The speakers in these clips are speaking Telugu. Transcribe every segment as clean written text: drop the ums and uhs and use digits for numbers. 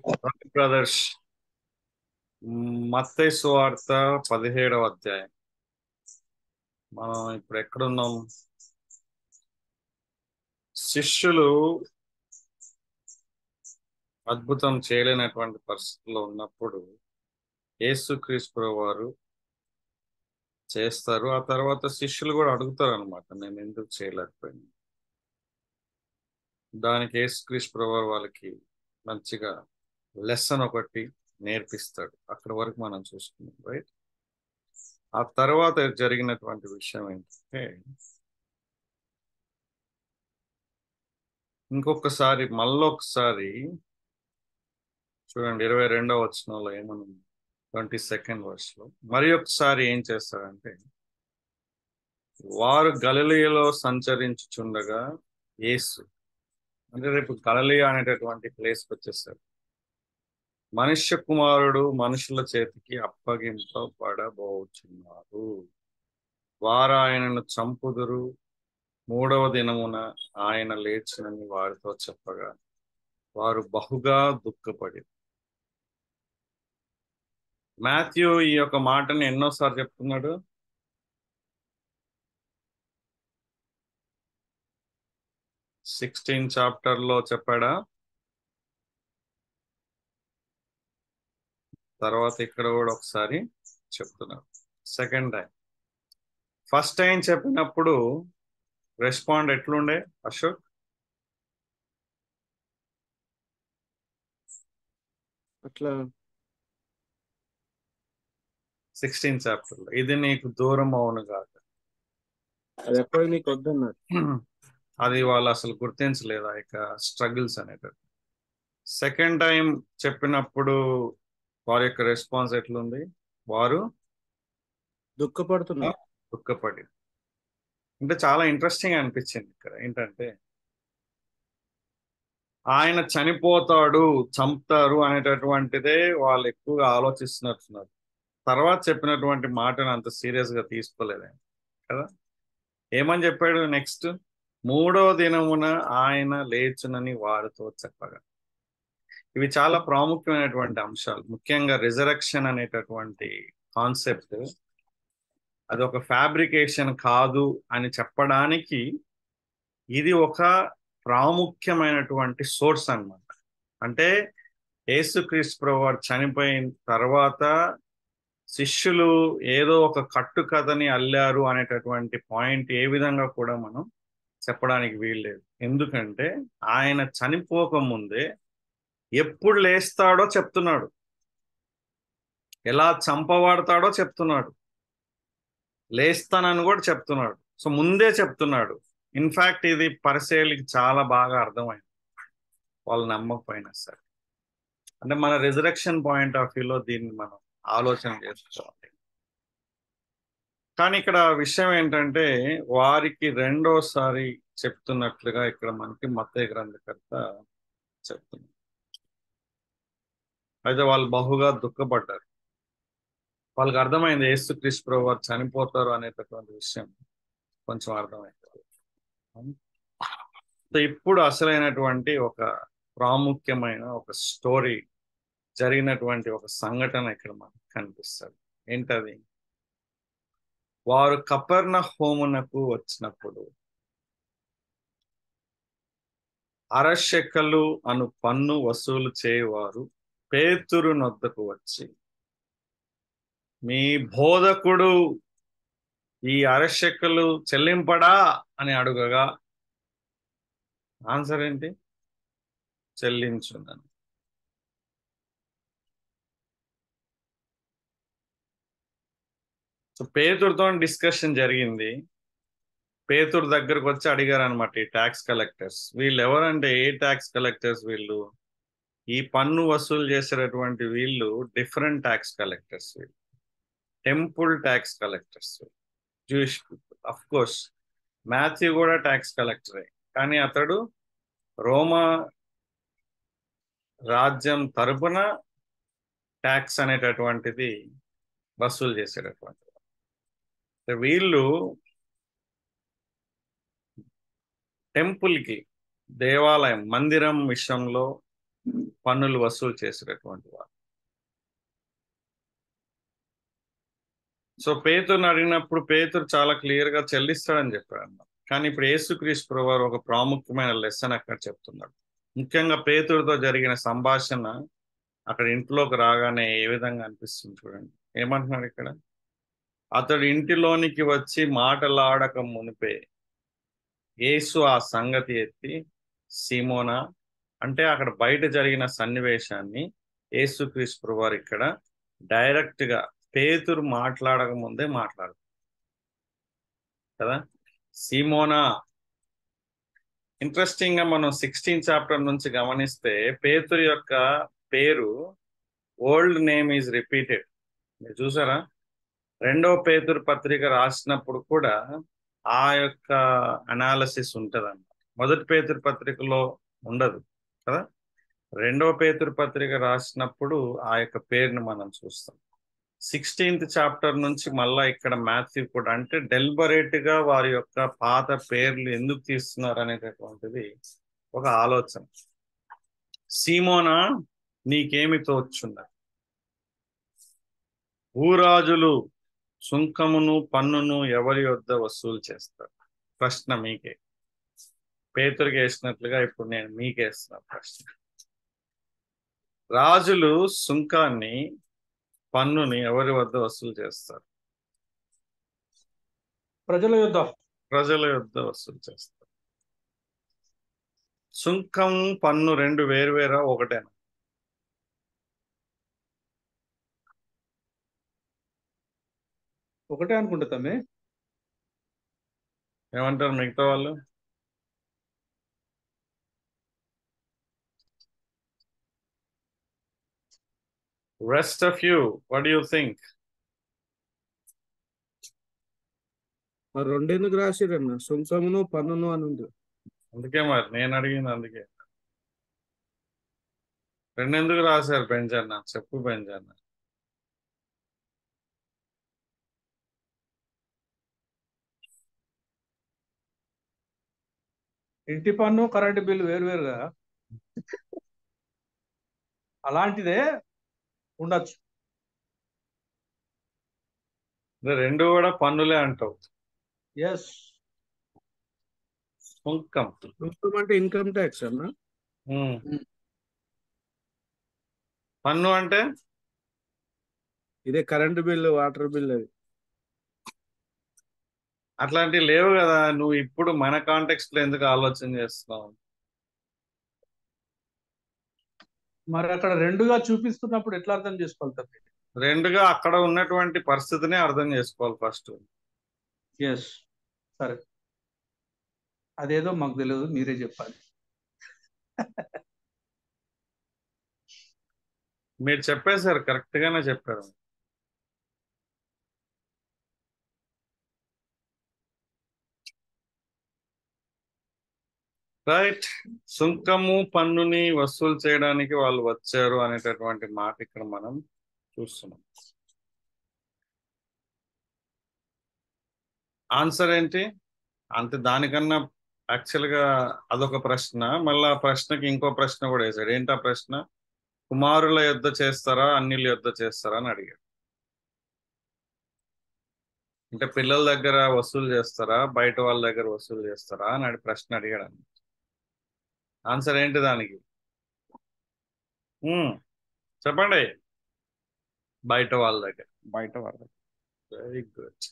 ఓకే బ్రదర్స్, మత్తయి సువార్త 17వ అధ్యాయం. మనం ఇప్పుడు ఎక్కడున్నాం? శిష్యులు అద్భుతం చేయలేనటువంటి పరిస్థితుల్లో ఉన్నప్పుడు యేసుక్రీస్తు వారు చేస్తారు. ఆ తర్వాత శిష్యులు కూడా అడుగుతారు అనమాట, నేను ఎందుకు చేయలేకపోయాను. దానికి యేసుక్రీస్తు వారు వాళ్ళకి మంచిగా లెసన్ ఒకటి నేర్పిస్తాడు. అక్కడ వరకు మనం చూసుకున్నాం, రైట్? ఆ తర్వాత జరిగినటువంటి విషయం ఏంటంటే, ఇంకొకసారి మళ్ళొకసారి చూడండి, 22వ వచనంలో ఏమనుంది, 22nd వర్స్లో మరి ఒకసారి ఏం చేస్తాడంటే, వారు గలిలయలో సంచరించుచుండగా యేసు, అంటే రేపు గలిలయ అనేటటువంటి ప్లేస్కి వచ్చేసారు. మనుష్య కుమారుడు మనుషుల చేతికి అప్పగింపబడబోచున్నారు, వారు ఆయనను చంపుదురు, 3వ దినమున ఆయన లేచునని వారితో చెప్పగా వారు బహుగా దుఃఖపడి. మాథ్యూ ఈ యొక్క మాటని ఎన్నోసార్లు చెప్తున్నాడు? 16 చాప్టర్లో చెప్పాడా? తర్వాత ఇక్కడ కూడా ఒకసారి చెప్తున్నాడు, సెకండ్ టైం. ఫస్ట్ టైం చెప్పినప్పుడు రెస్పాండ్ ఎట్లుండే అశోక్? అట్లా 16 చాప్టర్లో ఇది నీకు దూరం అవును కాక, అది ఎప్పటికి నీకు వద్దన్నారు. అది వాళ్ళు అసలు గుర్తించలేదు ఆ యొక్క స్ట్రగుల్స్ అనేటది. సెకండ్ టైం చెప్పినప్పుడు వారి యొక్క రెస్పాన్స్ ఎట్లుంది? వారు దుఃఖపడుతున్నారు. దుఃఖపడి. అంటే చాలా ఇంట్రెస్టింగ్ అనిపించింది ఇక్కడ ఏంటంటే, ఆయన చనిపోతాడు, చంపుతారు అనేటటువంటిదే వాళ్ళు ఎక్కువగా ఆలోచిస్తున్నట్టున్నారు. తర్వాత చెప్పినటువంటి మాటను అంత సీరియస్ గా తీసుకోలేదు ఆయన, కదా? ఏమని చెప్పాడు నెక్స్ట్? 3వ దినమున ఆయన లేచునని వారితో చెప్పగా. ఇవి చాలా ప్రాముఖ్యమైనటువంటి అంశాలు. ముఖ్యంగా రిజరక్షన్ అనేటటువంటి కాన్సెప్ట్, అది ఒక ఫ్యాబ్రికేషన్ కాదు అని చెప్పడానికి ఇది ఒక ప్రాముఖ్యమైనటువంటి సోర్స్ అన్నమాట. అంటే యేసుక్రీస్తు ప్రభువారు చనిపోయిన తర్వాత శిష్యులు ఏదో ఒక కట్టు కథని అల్లారు అనేటటువంటి పాయింట్ ఏ విధంగా కూడా మనం చెప్పడానికి వీల్లేదు. ఎందుకంటే ఆయన చనిపోక ముందే ఎప్పుడు లేస్తాడో చెప్తున్నాడు, ఎలా చంపబడతాడో చెప్తున్నాడు, లేస్తానని కూడా చెప్తున్నాడు. సో ముందే చెప్తున్నాడు. ఇన్ఫాక్ట్ ఇది పరిసేయులకి చాలా బాగా అర్థమైంది, వాళ్ళు నమ్మకపోయినా సరే. అంటే మన రిజరక్షన్ పాయింట్ ఆఫ్ వ్యూలో దీన్ని మనం ఆలోచన చేసుకోవాలి. కానీ ఇక్కడ విషయం ఏంటంటే, వారికి రెండోసారి చెప్తున్నట్లుగా ఇక్కడ మనకి మత్తయి గ్రంథకర్త చెప్తున్నారు. అయితే వాళ్ళు బహుగా దుఃఖపడ్డారు. వాళ్ళకి అర్థమైంది యేసుక్రీస్తు ప్రభువు వారు చనిపోతారు అనేటటువంటి విషయం కొంచెం అర్థమైంది. సో ఇప్పుడు అసలైనటువంటి ఒక ప్రాముఖ్యమైన ఒక స్టోరీ, జరిగినటువంటి ఒక సంఘటన ఇక్కడ మనకు కనిపిస్తుంది. ఏంటది? వారు కపెర్నహూమునకు వచ్చినప్పుడు అరశెకలు అను పన్ను వసూలు చేయవారు పేతురు నొద్దకు వచ్చి, మీ బోధకుడు ఈ అరశెకలు చెల్లింపడా అని అడుగగా ఆన్సర్ ఏంటి? చెల్లించునని. సో పేతురుతో డిస్కషన్ జరిగింది. పేతురు దగ్గరకు వచ్చి అడిగారు అనమాట ఈ ట్యాక్స్ కలెక్టర్స్. వీళ్ళు ఎవరంటే ఏ ట్యాక్స్ కలెక్టర్స్? వీళ్ళు ఈ పన్ను వసూలు చేసేటటువంటి వీళ్ళు డిఫరెంట్ ట్యాక్స్ కలెక్టర్స్, వీళ్ళు temple tax collectors, Jewish people. Of course Matthew కూడా ట్యాక్స్ కలెక్టరే, కానీ అతడు రోమా రాజ్యం తరపున ట్యాక్స్ అనేటటువంటిది వసూలు చేసేటటువంటి వీళ్ళు టెంపుల్కి, దేవాలయం మందిరం విషయంలో పన్నులు వసూలు చేసేటటువంటి వారు. సో పేతురుని అడిగినప్పుడు పేతురు చాలా క్లియర్ గా చెల్లిస్తాడని చెప్పాడు అన్నమాట. కానీ ఇప్పుడు యేసుక్రీస్తు ప్రభువారు ఒక ప్రాముఖ్యమైన లెసన్ అక్కడ చెప్తున్నాడు. ముఖ్యంగా పేతురుతో జరిగిన సంభాషణ అక్కడ ఇంట్లోకి రాగానే ఏ విధంగా అనిపిస్తుంది చూడండి. ఏమంటున్నాడు ఇక్కడ? అతడు ఇంటిలోనికి వచ్చి మాటలాడక మునిపే యేసు ఆ సంగతి ఎత్తి, సీమోనా, అంటే అక్కడ బయట జరిగిన సన్నివేశాన్ని యేసుక్రీస్తు ప్రభువారు ఇక్కడ డైరెక్ట్ గా పేతురు మాట్లాడక ముందే మాట్లాడు కదా. సీమోనా, ఇంట్రెస్టింగ్ గా మనం 16th చాప్టర్ నుంచి గమనిస్తే పేతురు యొక్క పేరు ఓల్డ్ నేమ్ ఈజ్ రిపీటెడ్. మీరు చూసారా? రెండవ పేతురు పత్రిక రాసినప్పుడు కూడా ఆ యొక్క అనాలిసిస్ ఉంటదన్నమాట. మొదటి పేతురు పత్రికలో ఉండదు కదా. రెండవ పేతురు పత్రిక రాసినప్పుడు ఆ యొక్క పేరుని మనం చూస్తాం. 16th చాప్టర్ నుంచి మళ్ళా ఇక్కడ మాథ్యూ కూడా, అంటే డెలిబరేట్ గా వారి యొక్క పాత పేర్లు ఎందుకు తీస్తున్నారు అనేటటువంటిది ఒక ఆలోచన. సీమోనా, నీకేమి తోచున్నది? భూరాజులు సుంకమును పన్నును ఎవరి వద్ద వసూలు చేస్తారు? ప్రశ్న మీకే. పేతురుకి వేసినట్లుగా ఇప్పుడు నేను మీకేస్తున్నా ప్రశ్న. రాజులు సుంకాన్ని, పన్నుని ఎవరి వద్ద వసూలు చేస్తారు? ప్రజల యొద్ద. ప్రజల యొద్ద వసూలు చేస్తారు. సుంకం పన్ను రెండు వేరువేరా, ఒకటేనా? ఒకటే అనుకుంటా తమ్మి. ఏమంటారు మిగతా వాళ్ళు? Rest of you, what do you think? మరి రెండెందుకు రాసిరన్న? సుంకమును పన్నును అని ఉంది. అందుకే మరి నేను అడిగింది అందుకే. రెండెందుకు రాశారు బెంజన్న? చెప్పు బెంజన్న. ఇంటి పన్ను కరెంటు బిల్లు వేరువేరుగా అలాంటిదే ఉండొచ్చు. రెండు కూడా పన్నులే అంటావు. ఎస్. సుంకం సుంకం అంటే ఇన్కమ్ ట్యాక్స్ అన్న. పన్ను అంటే ఇదే కరెంటు బిల్లు, వాటర్ బిల్లు. అది అట్లాంటివి లేవు కదా. నువ్వు ఇప్పుడు మన కాంటెక్స్ట్ లో ఎందుకు ఆలోచన చేస్తున్నావు? మరి అక్కడ రెండుగా చూపిస్తున్నప్పుడు ఎట్లా అర్థం చేసుకోవాలి? రెండుగా అక్కడ ఉన్నటువంటి పరిస్థితిని అర్థం చేసుకోవాలి ఫస్ట్. ఎస్, సరే, అదేదో మాకు తెలియదు, మీరే చెప్పాలి. మీరు చెప్పేశారు, కరెక్ట్ గానే చెప్పారు. రైట్. సుంకము పన్నుని వసూలు చేయడానికి వాళ్ళు వచ్చారు అనేటటువంటి మాట ఇక్కడ మనం చూస్తున్నాం. ఆన్సర్ ఏంటి అంటే దానికన్నా యాక్చువల్గా అదొక ప్రశ్న. మళ్ళీ ఆ ప్రశ్నకి ఇంకో ప్రశ్న కూడా వేశాడు. ఏంటి ఆ ప్రశ్న? కుమారుల యొద్ద చేస్తారా, అన్యుల యొద్ద చేస్తారా అని అడిగాడు. అంటే పిల్లల దగ్గర వసూలు చేస్తారా, బయట వాళ్ళ దగ్గర వసూలు చేస్తారా అని ప్రశ్న అడిగాడు. ఆన్సర్ ఏంటి దానికి? చెప్పండి. బయట వాళ్ళ దగ్గర. బయట వాళ్ళ దగ్గర. Very good.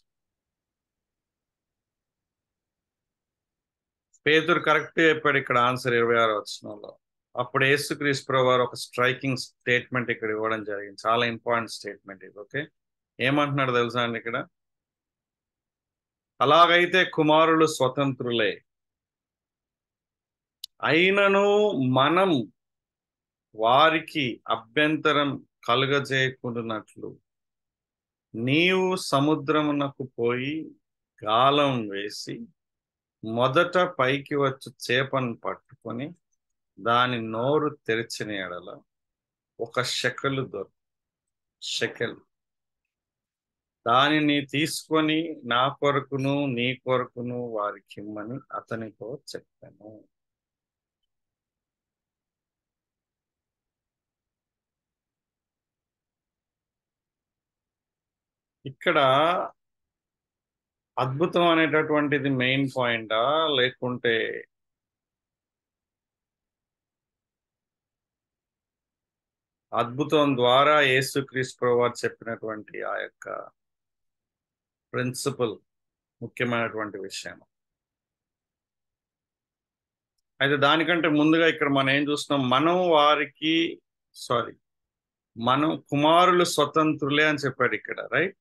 పేతురు కరెక్ట్ చెప్పాడు ఇక్కడ ఆన్సర్ 26వ వచనంలో. అప్పుడు యేసుక్రీస్తు ప్రభువారు ఒక స్ట్రైకింగ్ స్టేట్మెంట్ ఇక్కడ ఇవ్వడం జరిగింది. చాలా ఇంపార్టెంట్ స్టేట్మెంట్ ఇది. ఓకే, ఏమంటున్నాడు తెలుసా అండి ఇక్కడ? అలాగైతే కుమారులు స్వతంత్రులే, అయినను మనం వారికి అభ్యంతరం కలుగజేయకుండానట్లు నీవు సముద్రమునకు పోయి గాలం వేసి మొదట పైకి వచ్చి చేపను పట్టుకొని దాని నోరు తెరిచిన ఎడల ఒక షెకెలు షెకెల్ దానిని తీసుకొని నా కొరకును నీ కొరకును వారికి ఇమ్మని అతనితో చెప్పాను. ఇక్కడ అద్భుతం అనేటటువంటిది మెయిన్ పాయింటా, లేకుంటే అద్భుతం ద్వారా యేసుక్రీస్తు ప్రభువారు చెప్పినటువంటి ఆ యొక్క ప్రిన్సిపల్ ముఖ్యమైనటువంటి విషయం? అయితే దానికంటే ముందుగా ఇక్కడ మనం ఏం చూస్తున్నాం, మనం కుమారులు స్వతంత్రులే అని చెప్పాడు ఇక్కడ, రైట్?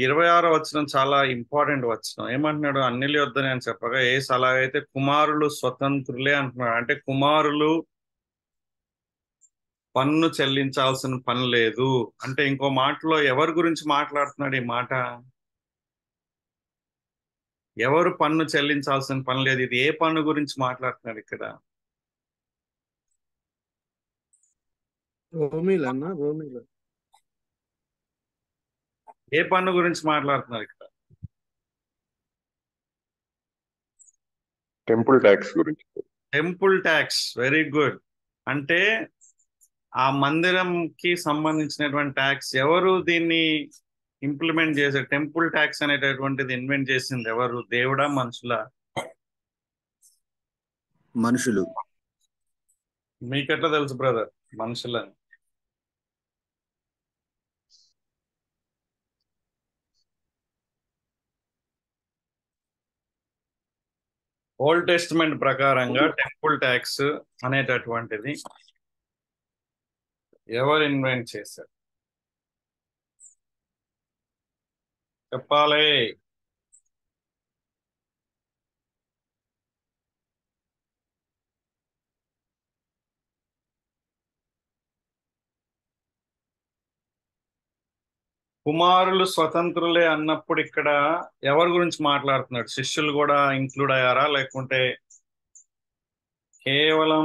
26వ వచనం చాలా ఇంపార్టెంట్ వచనం. ఏమంటున్నాడు? అన్యుల యొద్దనే అని చెప్పగా యేసు అలాగైతే కుమారులు స్వతంత్రులే అంటున్నాడు. అంటే కుమారులు పన్ను చెల్లించాల్సిన పని లేదు అంటే, ఇంకో మాటలో ఎవరి గురించి మాట్లాడుతున్నాడు ఈ మాట? ఎవరు పన్ను చెల్లించాల్సిన పని లేదు. ఇది ఏ పన్ను గురించి మాట్లాడుతున్నాడు ఇక్కడ? రోమిల ఏ పన్ను గురించి మాట్లాడుతున్నారు ఇక్కడ? టెంపుల్ ట్యాక్స్ గురించి. Temple tax, very good. అంటే ఆ మందిరంకి సంబంధించినటువంటి ట్యాక్స్. ఎవరు దీన్ని ఇంప్లిమెంట్ చేశారు? టెంపుల్ ట్యాక్స్ అనేటటువంటిది ఇన్వెంట్ చేసింది ఎవరు? దేవుడా, మనుషులా? మనుషులు. మీకెట్లా తెలుసు బ్రదర్ మనుషులని? ఓల్డ్ టెస్టిమెంట్ ప్రకారంగా టెంపుల్ ట్యాక్స్ అనేటటువంటిది ఎవరు ఇన్వెంట్ చేశారు చెప్పాలి. కుమారులు స్వతంత్రులే అన్నప్పుడు ఇక్కడ ఎవరి గురించి మాట్లాడుతున్నాడు? శిష్యులు కూడా ఇంక్లూడ్ అయ్యారా, లేకుంటే కేవలం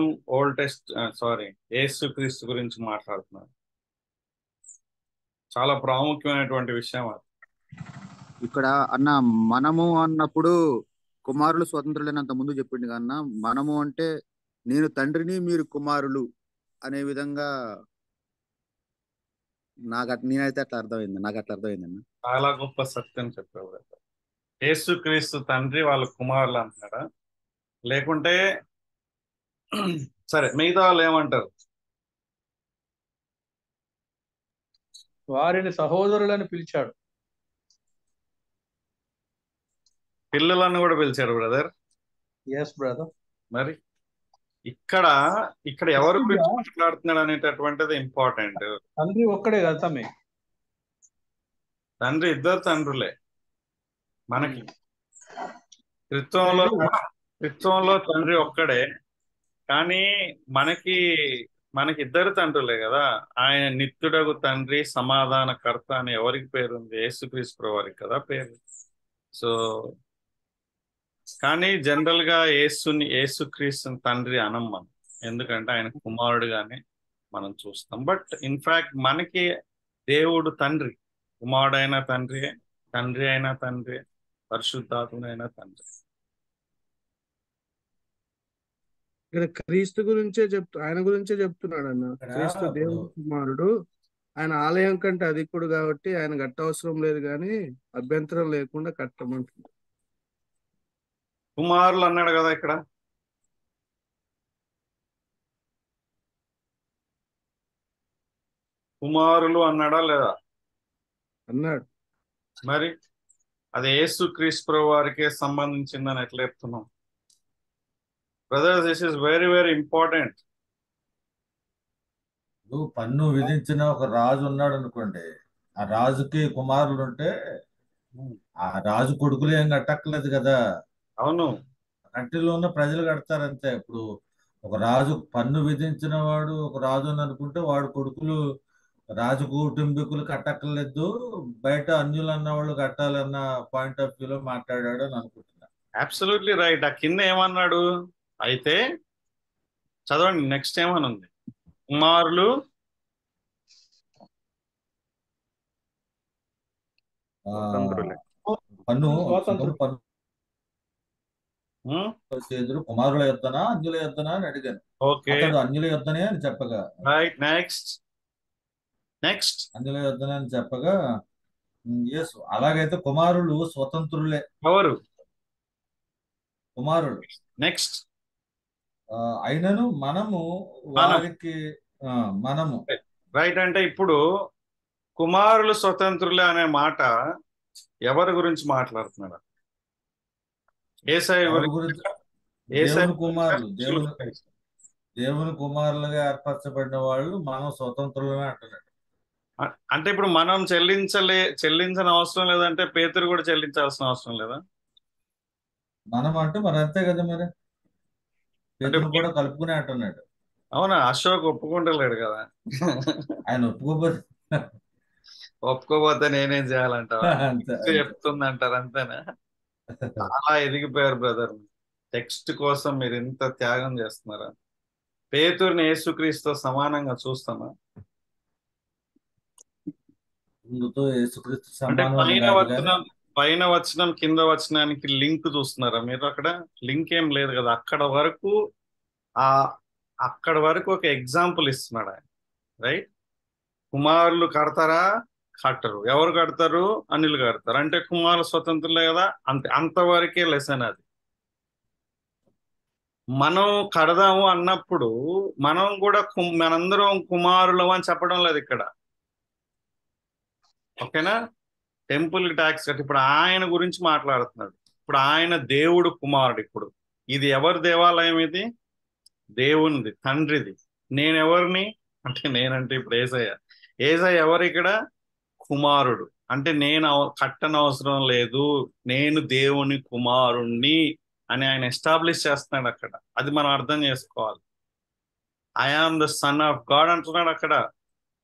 యేసుక్రీస్తు గురించి మాట్లాడుతున్నాడు? చాలా ప్రాముఖ్యమైనటువంటి విషయం అది. ఇక్కడ అన్న మనము అన్నప్పుడు కుమారులు స్వతంత్రులైనంత ముందు చెప్పిండు కన్నా, మనము అంటే నేను తండ్రిని మీరు కుమారులు అనే విధంగా నేనైతే అట్లా అర్థమైంది, నాకు అట్లా అర్థమైందన్న. చాలా గొప్ప సత్యం చెప్పావు. యేసుక్రీస్తు తండ్రి వాళ్ళ కుమారులు అంటున్నాడా, లేకుంటే సరే మిగతా వాళ్ళు ఏమంటారు? వారిని సహోదరులని పిలిచాడు. పిల్లలను కూడా పిలిచారు బ్రదర్. Yes brother. మరి ఇక్కడ ఎవరి గురించి మాట్లాడుతున్నాడు అనేటటువంటిది ఇంపార్టెంట్. తండ్రి ఒక్కడే కదా తమ్మి. తండ్రి ఇద్దరు తండ్రులే మనకి. త్రిత్వంలో తండ్రి ఒక్కడే, కానీ మనకి ఇద్దరు తండ్రులే కదా. ఆయన నిత్యుడగు తండ్రి, సమాధానకర్త అని ఎవరికి పేరుంది? యేసుక్రీస్తు వారికి కదా పేరు. సో కానీ జనరల్ గా యేసుక్రీస్తుని తండ్రి అనం మనం, ఎందుకంటే ఆయన కుమారుడుగానే మనం చూస్తాం. బట్ ఇన్ఫాక్ట్ మనకి దేవుడు తండ్రి, కుమారుడైన తండ్రి, తండ్రి అయినా తండ్రి, పరిశుద్ధాత్ముడైన తండ్రి. ఇక్కడ క్రీస్తు గురించే ఆయన గురించే చెప్తున్నాడు అన్న. క్రీస్తు దేవుడు కుమారుడు, ఆయన ఆలయం కంటే అధికుడు కాబట్టి ఆయన కట్ట అవసరం లేదు, కానీ అభ్యంతరం లేకుండా కట్టమంటుంది. కుమారులు అన్నాడు కదా ఇక్కడ. కుమారులు అన్నాడా లేదా? అన్నాడు. మరి అది యేసుక్రీస్తు వారికే సంబంధించిందని ఎట్లా చెప్తున్నాం brother? This is very very important. పన్ను విధించిన ఒక రాజు ఉన్నాడు అనుకోండి, ఆ రాజుకి కుమారులు ఉంటే ఆ రాజు కొడుకులు ఏం కట్టక్కర్లేదు కదా. అవును, కంట్రీలో ఉన్న ప్రజలు కడతారంతే. ఇప్పుడు ఒక రాజు పన్ను విధించిన వాడు ఒక రాజు అని అనుకుంటే వాడు కొడుకులు, రాజు కుటుంబీకులు కట్టక్కర్లేదు, బయట అన్యులు అన్న వాళ్ళు కట్టాలన్న పాయింట్ ఆఫ్ వ్యూలో మాట్లాడాడు అని అనుకుంటున్నా. Absolutely right. ఆ కింద ఏమన్నాడు అయితే చదవండి, నెక్స్ట్ ఏమనుంది? కుమారులు పన్ను కుమారుల యొద్దనా అన్యుల యొద్దనా అని అడిగాను. అతడు అన్యుల యొద్దనే అని చెప్పగా. రైట్, నెక్స్ట్ నెక్స్ట్ అందులో యుద్ధనని చెప్పగా యేసు అలాగైతే కుమారులు స్వతంత్రులే. ఎవరు? కుమారులు నెక్స్ట్ అయినను మనము మనం. వారికి మనము రైట్. అంటే ఇప్పుడు కుమారులు స్వతంత్రులే అనే మాట ఎవరి గురించి మాట్లాడుతున్నాడు? ఏసాయి ఎవరి గురించి? గురించి? ఏసాయి దేవుని కుమారులు, గురించి? దేవుని కుమారులుగా ఏర్పరచబడిన వాళ్ళు మనం స్వతంత్రులమే అంటున్నాడు. అంటే ఇప్పుడు మనం చెల్లించిన అవసరం లేదంటే పేతురు కూడా చెల్లించాల్సిన అవసరం లేదా? మనం అంటే మరి అంతే కదా, మరి అంటే పేతురు కూడా కలుపుకునే అంటున్నాడు. అవునా? అశోక్ ఒప్పుకుంటలేడు కదా. ఆయన ఒప్పుకోకపోతే ఒప్పుకోపోతే నేనేం చేయాలంటావా? అంతే చెప్తుంది అంటారు, అంతేనా? చాలా ఎదిగిపోయారు బ్రదర్. టెక్స్ట్ కోసం మీరు ఇంత త్యాగం చేస్తున్నారా? పేతుర్ని యేసుక్రీస్తుతో సమానంగా చూస్తామా? ముందుతో యేసుక్రీస్తు అంటే సమానం కాదు కానీ పైన వచనం కింద వచనానికి లింక్ చూస్తున్నారా మీరు? అక్కడ లింక్ ఏం లేదు కదా. ఆ అక్కడ వరకు ఒక ఎగ్జాంపుల్ ఇస్తున్నాడు ఆయన. రైట్. కుమారులు కడతారా? కట్టరు. ఎవరు కడతారు? అనిల్ కడతారు. అంటే కుమారులు స్వతంత్రులే కదా. అంతవరకే లెసన్ అది. మనం కడదాము అన్నప్పుడు మనం కూడా మనందరం కుమారులం అని చెప్పడం లేదు ఇక్కడ. ఓకేనా? టెంపుల్ ట్యాక్స్ కట్టి ఇప్పుడు ఆయన గురించి మాట్లాడుతున్నాడు. ఇప్పుడు ఆయన దేవుడు కుమారుడు. ఇప్పుడు ఇది ఎవరి దేవాలయం? ఇది దేవునిది, తండ్రిది. నేనెవరిని అంటే, నేనంటే ఇప్పుడు ఏసయ్య ఎవరు ఇక్కడ? కుమారుడు. అంటే నేను కట్టనవసరం లేదు, నేను దేవుని కుమారుణ్ణి అని ఆయన ఎస్టాబ్లిష్ చేస్తున్నాడు అక్కడ. అది మనం అర్థం చేసుకోవాలి. I am the son of God అంటున్నాడు అక్కడ.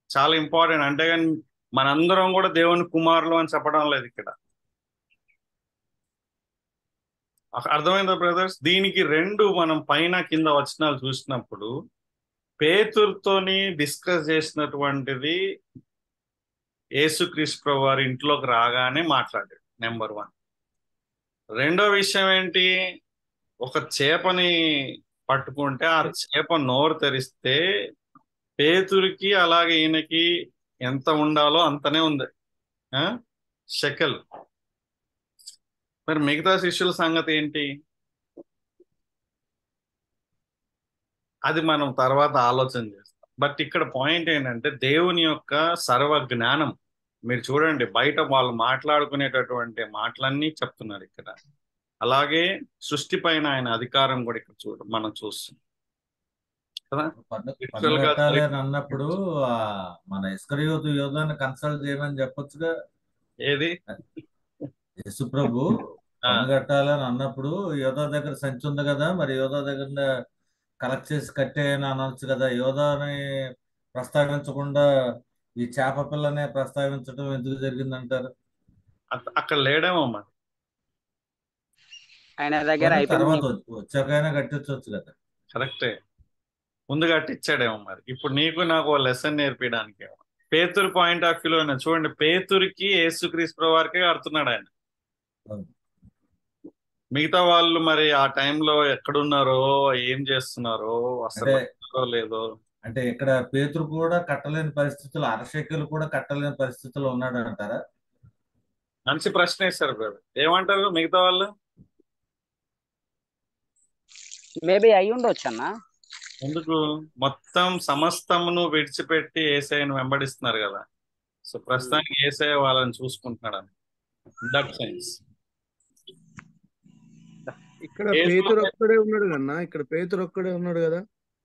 చాలా ఇంపార్టెంట్. అంటే కానీ మనందరం కూడా దేవుని కుమారులు అని చెప్పడం లేదు ఇక్కడ. అర్థమైందా బ్రదర్స్? దీనికి రెండు మనం పైన కింద వచనాలు చూసినప్పుడు పేతురుతోని డిస్కస్ చేసినటువంటిది యేసుక్రీస్తు ప్రభు వారి ఇంట్లోకి రాగానే మాట్లాడాడు. నెంబర్ 1. రెండో విషయం ఏంటి? ఒక చేపని పట్టుకుంటే ఆ చేప నోరు తెరిస్తే పేతురికి అలాగే ఈయనకి ఎంత ఉండాలో అంతనే ఉంది షెకెల్. మరి మిగతా శిష్యుల సంగతి ఏంటి? అది మనం తర్వాత ఆలోచన చేస్తాం. బట్ ఇక్కడ పాయింట్ ఏంటంటే దేవుని యొక్క సర్వ జ్ఞానం. మీరు చూడండి, బయట వాళ్ళు మాట్లాడుకునేటటువంటి మాటలన్నీ చెప్తున్నారు ఇక్కడ. అలాగే సృష్టి పైన ఆయన అధికారం కూడా ఇక్కడ మనం చూస్తాం కదా. పన్ను కట్టాలి అని అన్నప్పుడు మన ఇస్కరియోతు యోధాన్ని కన్సల్ట్ చేయమని చెప్పొచ్చుగా. ఏది? యేసు ప్రభు పన్ను కట్టాలని అన్నప్పుడు యోధా దగ్గర సంచి ఉంది కదా, మరి యోధా దగ్గర కలెక్ట్ చేసి కట్టేయని అనొచ్చు కదా. యోధాని ప్రస్తావించకుండా ఈ చేప పిల్లనే ప్రస్తావించడం ఎందుకు జరిగిందంటారు? అక్కడ లేడేమో మరి. ఆయన దగ్గర తర్వాత వచ్చాకైనా కట్టించవచ్చు కదా. కరెక్టే, ముందు కట్టించాడేమో మరి. ఇప్పుడు నీకు నాకు లెసన్ నేర్పించడానికి పేతురు పాయింట్ ఆఫ్ వ్యూలో చూడండి. పేతురికి యేసుక్రీస్తు ప్రభు వారికే కడుతున్నాడు ఆయన. మిగతా వాళ్ళు మరి ఆ టైంలో ఎక్కడున్నారో, ఏం చేస్తున్నారో, అసలు లేదో. అంటే ఇక్కడ పేతురు కూడా కట్టలేని పరిస్థితులు, అరశేఖలు కూడా కట్టలేని పరిస్థితుల్లో ఉన్నాడు అంటారా? మంచి ప్రశ్న వేశారు బ్రదర్. ఏమంటారు మిగతా వాళ్ళు? మేబీ అయి ఉండొచ్చు అన్న. ఎందుకు? మొత్తం సమస్తమును విడిచిపెట్టి యేసయ్యను వెంబడిస్తున్నారు కదా. సో ప్రస్తుతానికి యేసయ్య వాళ్ళని చూసుకుంటున్నాడు అని దట్ సెన్స్. ఇక్కడ పేతురు ఒక్కడే ఉన్నాడు కన్నా. ఇక్కడ పేతురు ఒక్కడే ఉన్నాడు కదా.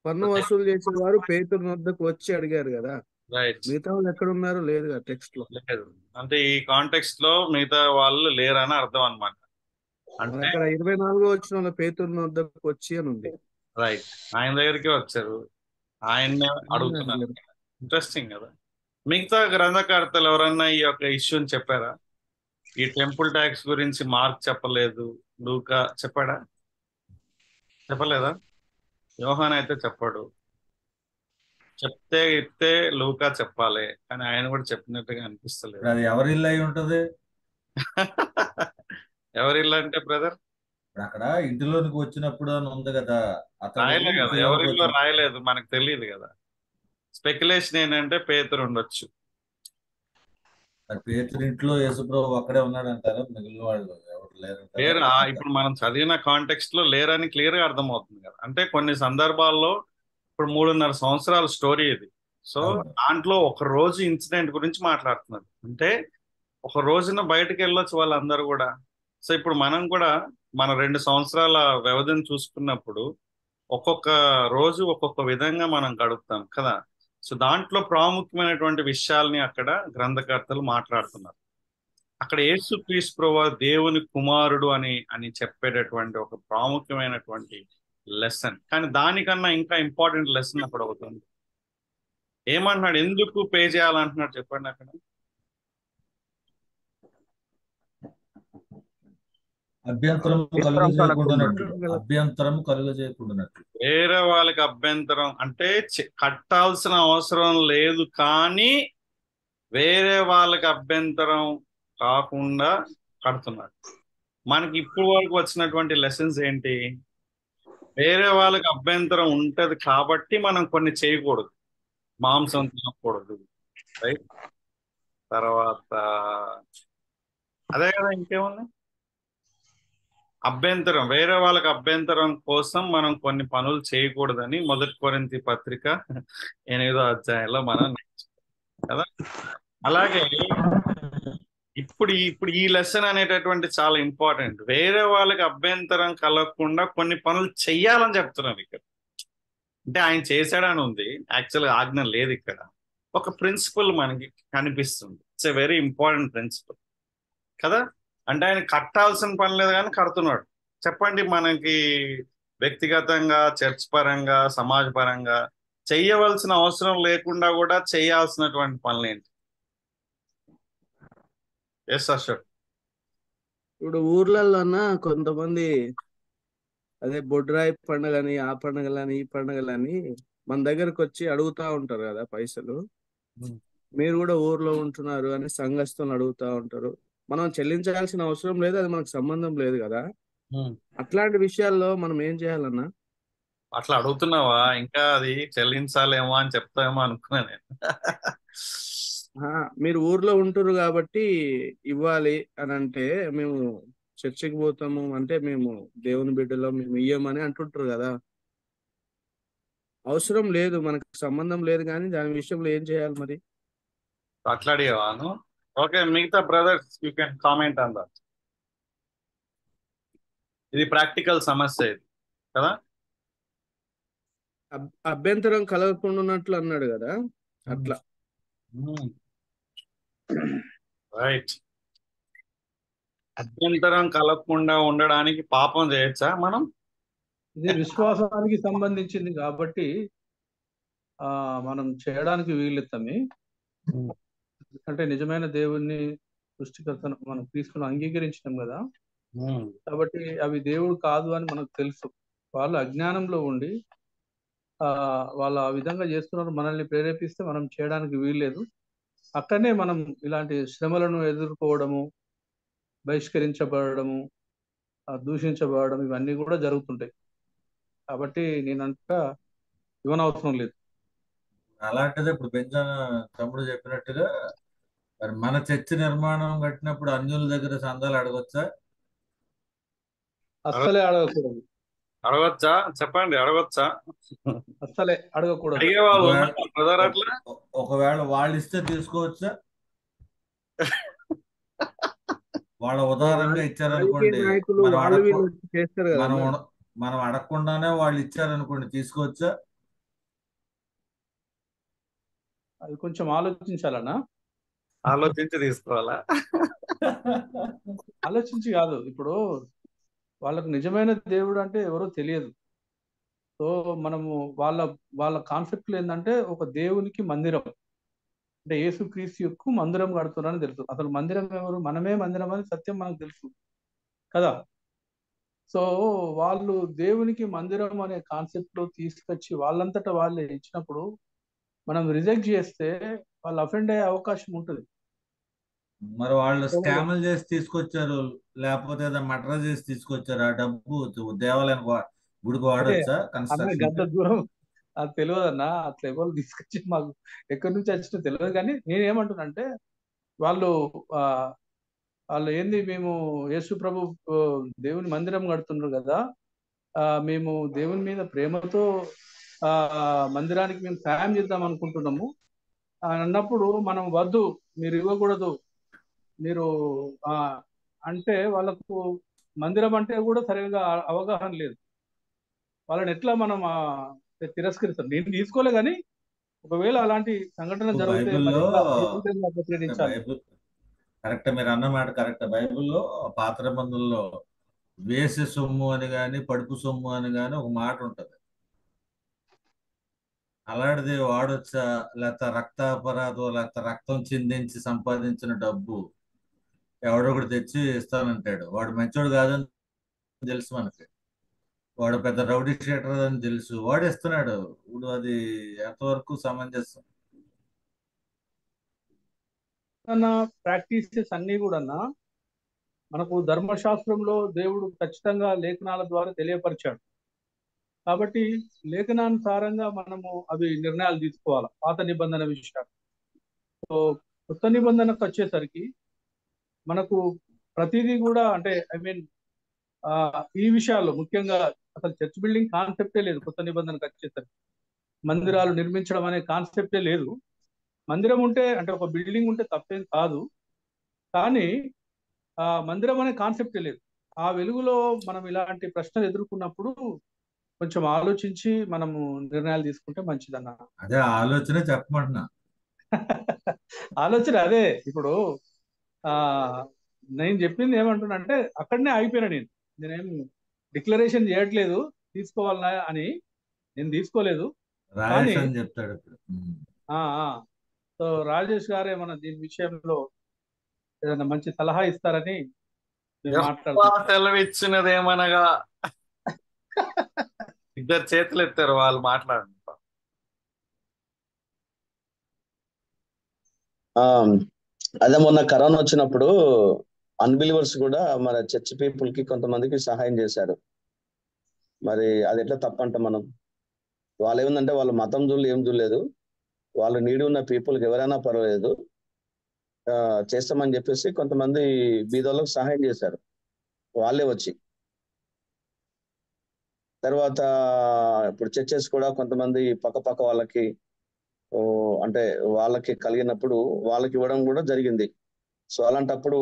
పన్ను వసూలు చేసేవారు పేతురు వద్దకు వచ్చి అడిగారు కదా. రైట్. మిగతా వాళ్ళు ఎక్కడ ఉన్నారు? లేదు కదా టెక్స్ట్ లో. లేదు. అంటే ఈ కాంటెక్స్ట్ లో మిగతా వాళ్ళు లేరని అర్థం అనమాట. అంటే అక్కడ 24వ వచనంలో పేతురు వద్దకు వచ్చి అని ఉంది. రైట్. ఆయన దగ్గరికి వచ్చారు, ఆయన్నే అడుగుతున్నారు. ఇంట్రెస్టింగ్ కదా. మిగతా గ్రంథకర్తలు ఎవరన్నా ఈ యొక్క ఇష్యూని చెప్పారా? ఈ టెంపుల్ ట్యాక్స్ గురించి మార్క్ చెప్పలేదు, లూకా చెప్పాడా? చెప్పలేదా? యోహాన్ అయితే చెప్పాడు. చెప్తే లూకా చెప్పాలి, కానీ ఆయన కూడా చెప్పినట్టుగా అనిపిస్తలేదు. అది ఎవరి ఇల్లు అయి ఉంటది? ఎవరి ఇల్లు అంటే బ్రదర్, అక్కడ ఇంటిలోనికి వచ్చినప్పుడు అని ఉంది కదా. రాయలేదు కదా, ఎవరిలో రాయలేదు, మనకు తెలియదు కదా. స్పెక్యులేషన్ ఏంటంటే పేతురు ఉండొచ్చు. మరి పేతురు ఇంట్లో యేసుప్రభు ఒక్కడే ఉన్నాడు అంటారా? మిగిలిన వాళ్ళు ఎవరు లేరంటారా? లేరు. ఇప్పుడు మనం చదివిన కాంటెక్స్ట్ లో లేరని క్లియర్ గా అర్థమవుతుంది కదా. అంటే కొన్ని సందర్భాల్లో ఇప్పుడు 3.5 సంవత్సరాల స్టోరీ ఇది. సో అవును. దాంట్లో ఒక రోజు ఇన్సిడెంట్ గురించి మాట్లాడుతున్నారు. అంటే ఒక రోజున బయటకు వెళ్ళొచ్చు వాళ్ళందరూ కూడా. సో ఇప్పుడు మనం కూడా మన 2 సంవత్సరాల వ్యవధిని చూసుకున్నప్పుడు ఒక్కొక్క రోజు ఒక్కొక్క విధంగా మనం గడుపుతాం కదా. సో దాంట్లో ప్రాముఖ్యమైనటువంటి విషయాల్ని అక్కడ గ్రంథకర్తలు మాట్లాడుతున్నారు. అక్కడ యేసుక్రీస్తు ప్రభువు దేవుని కుమారుడు అని చెప్పేటటువంటి ఒక ప్రాముఖ్యమైనటువంటి లెసన్. కానీ దానికన్నా ఇంకా ఇంపార్టెంట్ లెసన్ అక్కడ అవుతుంది. ఏమంటున్నాడు? ఎందుకు పే చేయాలంటున్నాడు చెప్పండి అక్కడ. అభ్యంతరం కలుగజేయకుండానట్లు. వేరే వాళ్ళకి అభ్యంతరం అంటే కట్టాల్సిన అవసరం లేదు, కానీ వేరే వాళ్ళకి అభ్యంతరం కాకుండా కడుతున్నాడు. మనకి ఇప్పుడు వరకు వచ్చినటువంటి లెసన్స్ ఏంటి? వేరే వాళ్ళకి అభ్యంతరం ఉంటది కాబట్టి మనం కొన్ని చేయకూడదు. మాంసం తినకూడదు, రైట్? తర్వాత అదే కదా, ఇంకేముంది? అభ్యంతరం, వేరే వాళ్ళకి అభ్యంతరం కోసం మనం కొన్ని పనులు చేయకూడదని 1 కొరింథీ పత్రిక 8వ అధ్యాయంలో మనం నేర్చుకుంటాం కదా. అలాగే ఇప్పుడు ఈ లెసన్ అనేటటువంటి చాలా ఇంపార్టెంట్. వేరే వాళ్ళకి అభ్యంతరం కలగకుండా కొన్ని పనులు చెయ్యాలని చెప్తున్నారు ఇక్కడ. అంటే ఆయన చేశాడని ఉంది, యాక్చువల్గా ఆజ్ఞ లేదు ఇక్కడ. ఒక ప్రిన్సిపల్ మనకి కనిపిస్తుంది. It's a very important principle కదా. అంటే ఆయన కట్టాల్సిన పని లేదు కానీ కడుతున్నాడు. చెప్పండి, మనకి వ్యక్తిగతంగా, చర్చ్ పరంగా, సమాజ పరంగా చెయ్యవలసిన అవసరం లేకుండా కూడా చేయాల్సినటువంటి పనులు ఏంటి? ఎస్ అశోక్. ఇప్పుడు ఊర్లలోన కొంతమంది అదే బొడ్రాయి పండుగని, ఆ పండుగలని, ఈ పండుగలని మన దగ్గరకు వచ్చి అడుగుతా ఉంటారు కదా పైసలు. మీరు కూడా ఊర్లో ఉంటున్నారు అని సంఘస్థులను అడుగుతా ఉంటారు. మనం చెల్లించాల్సిన అవసరం లేదు, అది మనకు సంబంధం లేదు కదా. అట్లాంటి విషయాల్లో మనం ఏం చేయాలన్నా? అట్లా అడుగుతున్నావా? ఇంకా అది చెల్లించాలేమో అని చెప్తామేమో అనుకున్నా నేను. మీరు ఊర్లో ఉంటున్నారు కాబట్టి ఇవ్వాలి అని అంటే, మేము చర్చికి పోతాము అంటే మేము దేవుని బిడ్డలో మేము ఇయ్యమని అంటుంటారు కదా. అవసరం లేదు, మనకు సంబంధం లేదు, కానీ దాని విషయంలో ఏం చేయాలి మరి? అట్లా అడిగేవాను. ఓకే, మిగతా brothers you can comment on that. ఇది ప్రాక్టికల్ సమస్య ఇది కదా. అభ్యంతరం కలగకుండా ఉన్నట్లు అన్నాడు కదా, అట్లా. రైట్. అభ్యంతరం కలగకుండా ఉండడానికి పాపం చేయొచ్చా మనం? ఇది విశ్వాసానికి సంబంధించింది కాబట్టి మనం చేయడానికి వీలెత్తమి. ఎందుకంటే నిజమైన దేవుణ్ణి, సృష్టికర్తను మనం తీసుకుని అంగీకరించినాం కదా. కాబట్టి అవి దేవుడు కాదు అని మనకు తెలుసు. వాళ్ళు అజ్ఞానంలో ఉండి వాళ్ళు ఆ విధంగా చేస్తున్నారు, మనల్ని ప్రేరేపిస్తే మనం చేయడానికి వీల్లేదు. అక్కడనే మనం ఇలాంటి శ్రమలను ఎదుర్కోవడము, బహిష్కరించబడము, దూషించబడడం, ఇవన్నీ కూడా జరుగుతుంటాయి. కాబట్టి నేనంట ఇవ్వనవసరం లేదు. అలాంటిది ఇప్పుడు బెంజాన్ తమ్ముడు చెప్పినట్టుగా మరి మన చర్చి నిర్మాణం కట్టినప్పుడు అన్యుల దగ్గర సందాలు అడగొచ్చా? అస్సలే అడగకూడదు. అడగొచ్చా? చెప్పండి, అడగొచ్చా? అస్సలే అడగకూడదు. అడిగేవాళ్ళు బ్రదర్ అట్లా? ఒకవేళ వాళ్ళు ఇస్తే తీసుకోవచ్చా? వాళ్ళ ఉదాహరణగా ఇచ్చారనుకోండి, మనం అడగకుండానే వాళ్ళు ఇచ్చారనుకోండి, తీసుకోవచ్చా? అది కొంచెం ఆలోచించాలన్నా. ఆలోచించి తీసుకోవాలా? ఆలోచించి కాదు, ఇప్పుడు వాళ్ళకు నిజమైన దేవుడు అంటే ఎవరో తెలియదు. సో మనము వాళ్ళ కాన్సెప్ట్లు ఏంటంటే ఒక దేవునికి మందిరం అంటే యేసుక్రీస్తు యొక్క మందిరం కడుతున్నారని తెలుసు. అసలు మందిరం ఎవరు? మనమే మందిరం అని సత్యం మనకు తెలుసు కదా. సో వాళ్ళు దేవునికి మందిరం అనే కాన్సెప్ట్ లో తీసుకొచ్చి వాళ్ళంతటా వాళ్ళే ఇచ్చినప్పుడు మనం రిజెక్ట్ చేస్తే వాళ్ళు అఫెండ్ అయ్యే అవకాశం ఉంటుంది. మరి వాళ్ళు స్కామ్లు చేసి తీసుకొచ్చారు, లేకపోతే ఏదో మర్డర్ చేసి తీసుకొచ్చారు, ఆ డబ్బు దేవాలయానికి గుడికి వాడొచ్చా? అది తెలియదు అన్న, అట్లా ఎవరు తీసుకొచ్చి మాకు ఎక్కడి నుంచి వచ్చినా తెలియదు. కానీ నేనేమంటున్నా అంటే వాళ్ళు ఆ వాళ్ళు ఏంది, మేము యేసు ప్రభు ఆ, దేవుని మందిరం కడుతున్నారు కదా, మేము దేవుని మీద ప్రేమతో ఆ మందిరానికి మేము సాయం చేద్దాం అనుకుంటున్నాము అని అన్నప్పుడు మనం వద్దు, మీరు ఇవ్వకూడదు, మీరు ఆ అంటే వాళ్ళకు మందిరం అంటే కూడా సరిగా అవగాహన లేదు. వాళ్ళని ఎట్లా మనం తిరస్కరిస్తాం? నేను తీసుకోలే, కానీ ఒకవేళ అలాంటి సంఘటన జరిగితే మరి బైబిల్లో ఎట్లా ఏ విధంగా ప్రతిఘటించాలి? బైబిల్ కరెక్ట్, మీరు అన్నమాట కరెక్ట్. బైబిల్లో పాత నిబంధనలో వేసే సొమ్ము అని గాని పడుపు సొమ్ము అని గాని ఒక మాట ఉంటది. అలాంటిది వాడొచ్చా? లేకపోతే రక్తాపరాధం, లేకపోతే రక్తం చిందించి సంపాదించిన డబ్బు ఎవడో ఒకటి తెచ్చి ఇస్తానంటాడు. వాడు మంచోడు కాదని తెలుసు మనకి, వాడు పెద్ద రౌడీ షీటర్ అని తెలుసు, వాడు ఇస్తున్నాడు. ఇప్పుడు అది ఎంతవరకు సమంజసం? ప్రాక్టీసెస్ అన్ని కూడా మనకు ధర్మశాస్త్రంలో దేవుడు ఖచ్చితంగా లేఖనాల ద్వారా తెలియపరిచాడు. కాబట్టి లేఖనానుసారంగా మనము అవి నిర్ణయాలు తీసుకోవాలి. పాత నిబంధన విషయాలు. సో కొత్త నిబంధనకు వచ్చేసరికి మనకు ప్రతిదీ కూడా అంటే ఈ విషయాల్లో ముఖ్యంగా అసలు చర్చ్ బిల్డింగ్ కాన్సెప్టే లేదు. కొత్త నిబంధనకు వచ్చేసరికి మందిరాలు నిర్మించడం అనే కాన్సెప్టే లేదు. మందిరం ఉంటే అంటే ఒక బిల్డింగ్ ఉంటే తప్పేం కాదు, కానీ మందిరం అనే కాన్సెప్టే లేదు. ఆ వెలుగులో మనం ఇలాంటి ప్రశ్నలు ఎదుర్కొన్నప్పుడు కొంచెం ఆలోచించి మనము నిర్ణయాలు తీసుకుంటే మంచిదన్న. అదే ఆలోచన చెప్పమంటున్నా. ఆలోచన అదే. ఇప్పుడు ఆ నేను చెప్పింది ఏమంటున్నా అంటే అక్కడనే ఆగిపోయినా. నేనేం డిక్లరేషన్ చేయట్లేదు తీసుకోవాలన్నా అని, నేను తీసుకోలేదు. కానీ రాయేష్ అని చెప్తాడు ఇప్పుడు. సో రాజేష్ గారే మన దీని విషయంలో ఏదైనా మంచి సలహా ఇస్తారని నేను మాట్లాడుతున్నాను. సెలవు ఇచ్చినదేమనగా ఇద్దరు చేతులు ఎత్తారు వాళ్ళు మాట్లాడండి. అదే మొన్న కరోనా వచ్చినప్పుడు అన్బిలీవర్స్ కూడా మన చర్చ్ పీపుల్ కి కొంతమందికి సహాయం చేశారు. మరి అది ఎట్లా తప్పంట? మనం వాళ్ళు ఏముందంటే వాళ్ళు మతం చూడలేదు, ఏం చూడలేదు, వాళ్ళు నీడి ఉన్న పీపుల్కి ఎవరైనా పర్వాలేదు చేస్తామని చెప్పేసి కొంతమంది బీదోళ్ళకి సహాయం చేశారు వాళ్ళే వచ్చి. తర్వాత ఇప్పుడు చర్చెస్ కూడా కొంతమంది పక్క వాళ్ళకి అంటే వాళ్ళకి కలిగినప్పుడు వాళ్ళకి ఇవ్వడం కూడా జరిగింది. సో అలాంటప్పుడు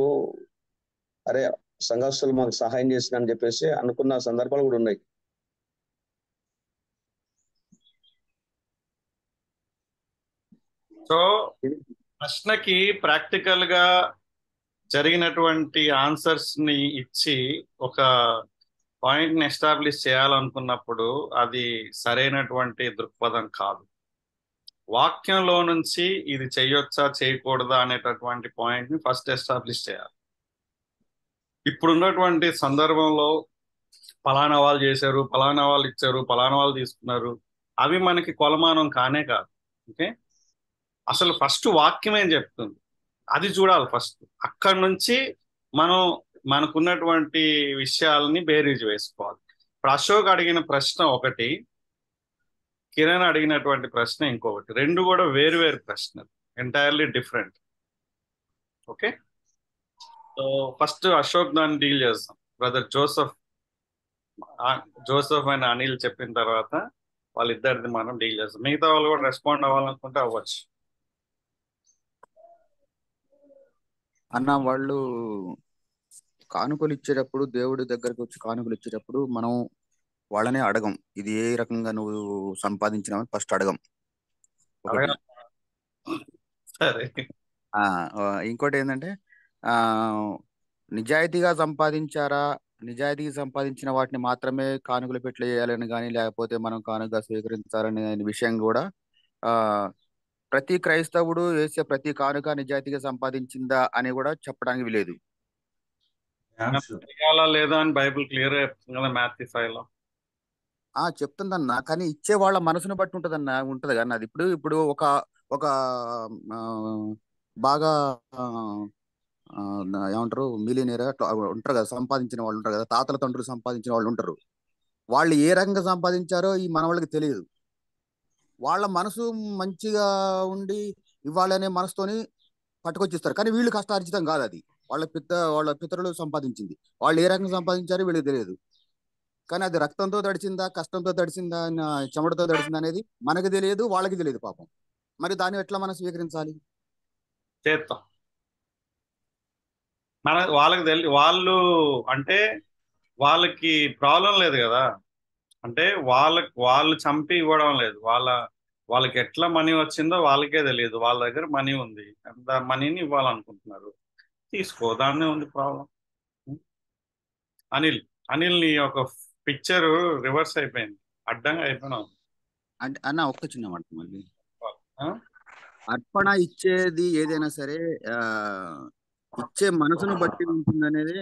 అరే సంఘస్థులు మాకు సహాయం చేసినని చెప్పేసి అనుకున్న సందర్భాలు కూడా ఉన్నాయి. సో ప్రశ్నకి ప్రాక్టికల్ గా జరిగినటువంటి ఆన్సర్స్ ని ఇచ్చి ఒక పాయింట్ ని ఎస్టాబ్లిష్ చేయాలనుకున్నప్పుడు అది సరైనటువంటి దృక్పథం కాదు. వాక్యంలో నుంచి ఇది చేయొచ్చా చేయకూడదా అనేటటువంటి పాయింట్ ని ఫస్ట్ ఎస్టాబ్లిష్ చేయాలి. ఇప్పుడున్నటువంటి సందర్భంలో ఫలానా వాళ్ళు చేశారు, ఫలానా వాళ్ళు ఇచ్చారు, ఫలానా వాళ్ళు తీసుకున్నారు, అవి మనకి కొలమానం కానే కాదు. ఓకే, అసలు ఫస్ట్ వాక్యం ఏం చెప్తుంది అది చూడాలి ఫస్ట్. అక్కడి నుంచి మనం మనకున్నటువంటి విషయాలని బేరీజ్ వేసుకోవాలి. ఇప్పుడు అశోక్ అడిగిన ప్రశ్న ఒకటి, కిరణ్ అడిగినటువంటి ప్రశ్న ఇంకొకటి, రెండు కూడా వేరు వేరు ప్రశ్నలు, entirely different. Okay, so first Ashok దాన్ని డీల్ చేస్తాం. బ్రదర్ జోసెఫ్ అండ్ అనిల్ చెప్పిన తర్వాత వాళ్ళిద్దరిది మనం డీల్ చేస్తాం. మిగతా వాళ్ళు కూడా రెస్పాండ్ అవ్వాలనుకుంటే అవ్వచ్చు. అన్న వాళ్ళు కానుకలు ఇచ్చేటప్పుడు, దేవుడి దగ్గరకు వచ్చి కానుకలు ఇచ్చేటప్పుడు మనం వాళ్ళనే అడగం, ఇది ఏ రకంగా నువ్వు సంపాదించినావని ఫస్ట్ అడగం. ఒకటి. సరే, ఇంకోటి ఏంటంటే నిజాయితీగా సంపాదించారా, నిజాయితీగా సంపాదించిన వాటిని మాత్రమే కానుకలు పెట్లు చేయాలని కానీ, లేకపోతే మనం కానుకగా స్వీకరించాలనే విషయం కూడా ప్రతి క్రైస్తవుడు వేసే ప్రతి కానుక నిజాయితీగా సంపాదించిందా అని కూడా చెప్పడానికి లేదు. లేదా అని బైబిల్ క్లియర్ చెప్తుంది కదా మాథ్యూ 5లో. చెప్తుందన్న, కానీ ఇచ్చే వాళ్ళ మనసును బట్టి ఉంటది కానీ అది ఇప్పుడు ఒక ఒక బాగా ఏమంటారు మిలియనీర్ ఉంటారు కదా, సంపాదించిన వాళ్ళు ఉంటారు కదా, తాతల తండ్రులు సంపాదించిన వాళ్ళు ఉంటారు. వాళ్ళు ఏ రకంగా సంపాదించారో ఈ మన వాళ్ళకి తెలియదు. వాళ్ళ మనసు మంచిగా ఉండి ఇవ్వాలనే మనసుతోని పట్టుకొచ్చిస్తారు. కానీ వీళ్ళు కష్టార్జితం కాదు అది. వాళ్ళ పితరులు సంపాదించింది. వాళ్ళు ఏ రకంగా సంపాదించారో వీళ్ళకి తెలియదు. కానీ అది రక్తంతో తడిచిందా, కష్టంతో తడిచిందా, చెమటతో తడిచిందా అనేది మనకి తెలియదు, వాళ్ళకి తెలియదు పాపం. మరి దాన్ని ఎట్లా మనం స్వీకరించాలి? చేస్తాం. వాళ్ళకి వాళ్ళు అంటే వాళ్ళకి ప్రాబ్లం లేదు కదా. అంటే వాళ్ళు చంపి ఇవ్వడం లేదు. వాళ్ళకి ఎట్లా మనీ వచ్చిందో వాళ్ళకే తెలియదు. వాళ్ళ దగ్గర మనీ ఉంది, మనీని ఇవ్వాలనుకుంటున్నారు, తీసుకో, దాన్నే ఉంది ప్రాబ్లం. అనిల్ నీ ఒక పిక్చర్ రివర్స్ అయిపోయింది, అడ్డంగా అయిపోయినావు. అంటే అన్న ఒక్క చిన్న మాట, మళ్ళీ ఆ? అర్పణ ఇచ్చేది ఏదైనా సరే ఆ ఇచ్చే మనసును బట్టి ఉంటుందనేది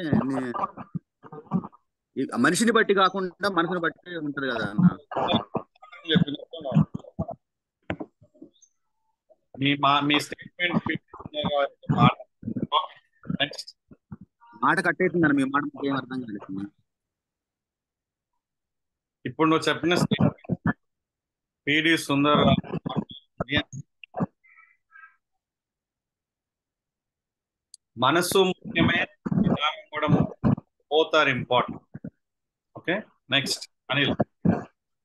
మనిషిని బట్టి కాకుండా మనసుని బట్టి ఉంటది కదా అన్న. మీ స్టేట్మెంట్ మాట కట్టేస్తుందన్న, మీ మాట ఏం అర్థం కాలేదు. ఇప్పుడు నువ్వు చెప్పిన పిడి సుందర్ మనసు ముఖ్యమే, విధానం కూడా both are important. Okay, next Anil.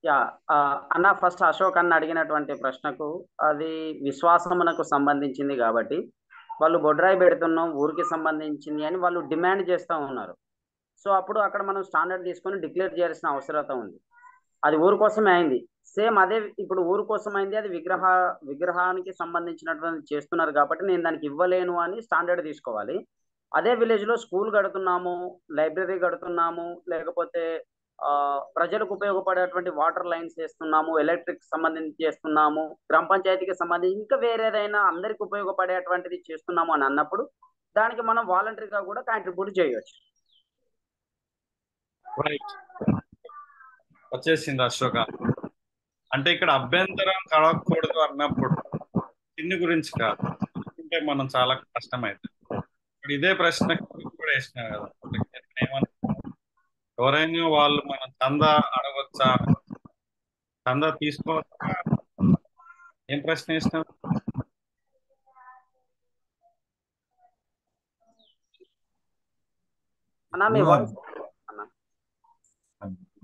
Yeah అన్న, ఫస్ట్ అశోక్ అన్న అడిగినటువంటి ప్రశ్నకు అది విశ్వాసమునకు సంబంధించింది కాబట్టి వాళ్ళు బొడ్రాయి పెడుతున్నాం ఊరికి సంబంధించింది అని వాళ్ళు డిమాండ్ చేస్తూ ఉన్నారు. సో అప్పుడు అక్కడ మనం స్టాండర్డ్ తీసుకొని డిక్లేర్ చేయాల్సిన అవసరత ఉంది. అది ఊరు కోసమే అయింది. సేమ్ అదే ఇప్పుడు ఊరు కోసం అయింది, అది విగ్రహానికి సంబంధించినటువంటి చేస్తున్నారు కాబట్టి నేను దానికి ఇవ్వలేను అని స్టాండర్డ్ తీసుకోవాలి. అదే విలేజ్ లో స్కూల్ కడుతున్నాము, లైబ్రరీ కడుతున్నాము, లేకపోతే ప్రజలకు ఉపయోగపడేటువంటి వాటర్ లైన్స్ చేస్తున్నాము, ఎలక్ట్రిక్ సంబంధించి చేస్తున్నాము, గ్రామ పంచాయతీకి సంబంధించి ఇంకా వేరేదైనా అందరికి ఉపయోగపడేటువంటిది చేస్తున్నాము అని అన్నప్పుడు దానికి మనం వాలంటరీగా కూడా కాంట్రిబ్యూట్ చేయవచ్చు. వచ్చేసింది అశోక. అంటే ఇక్కడ అభ్యంతరం కలగకూడదు అన్నప్పుడు తిండి గురించి కాదు, అంటే మనం చాలా కష్టమైంది. ఇప్పుడు ఇదే ప్రశ్న కూడా వేసినా కదా, ఎవరైనా వాళ్ళు మనం చందా అడగొచ్చా, చందా తీసుకోవచ్చా, ఏం ప్రశ్న వేసినా?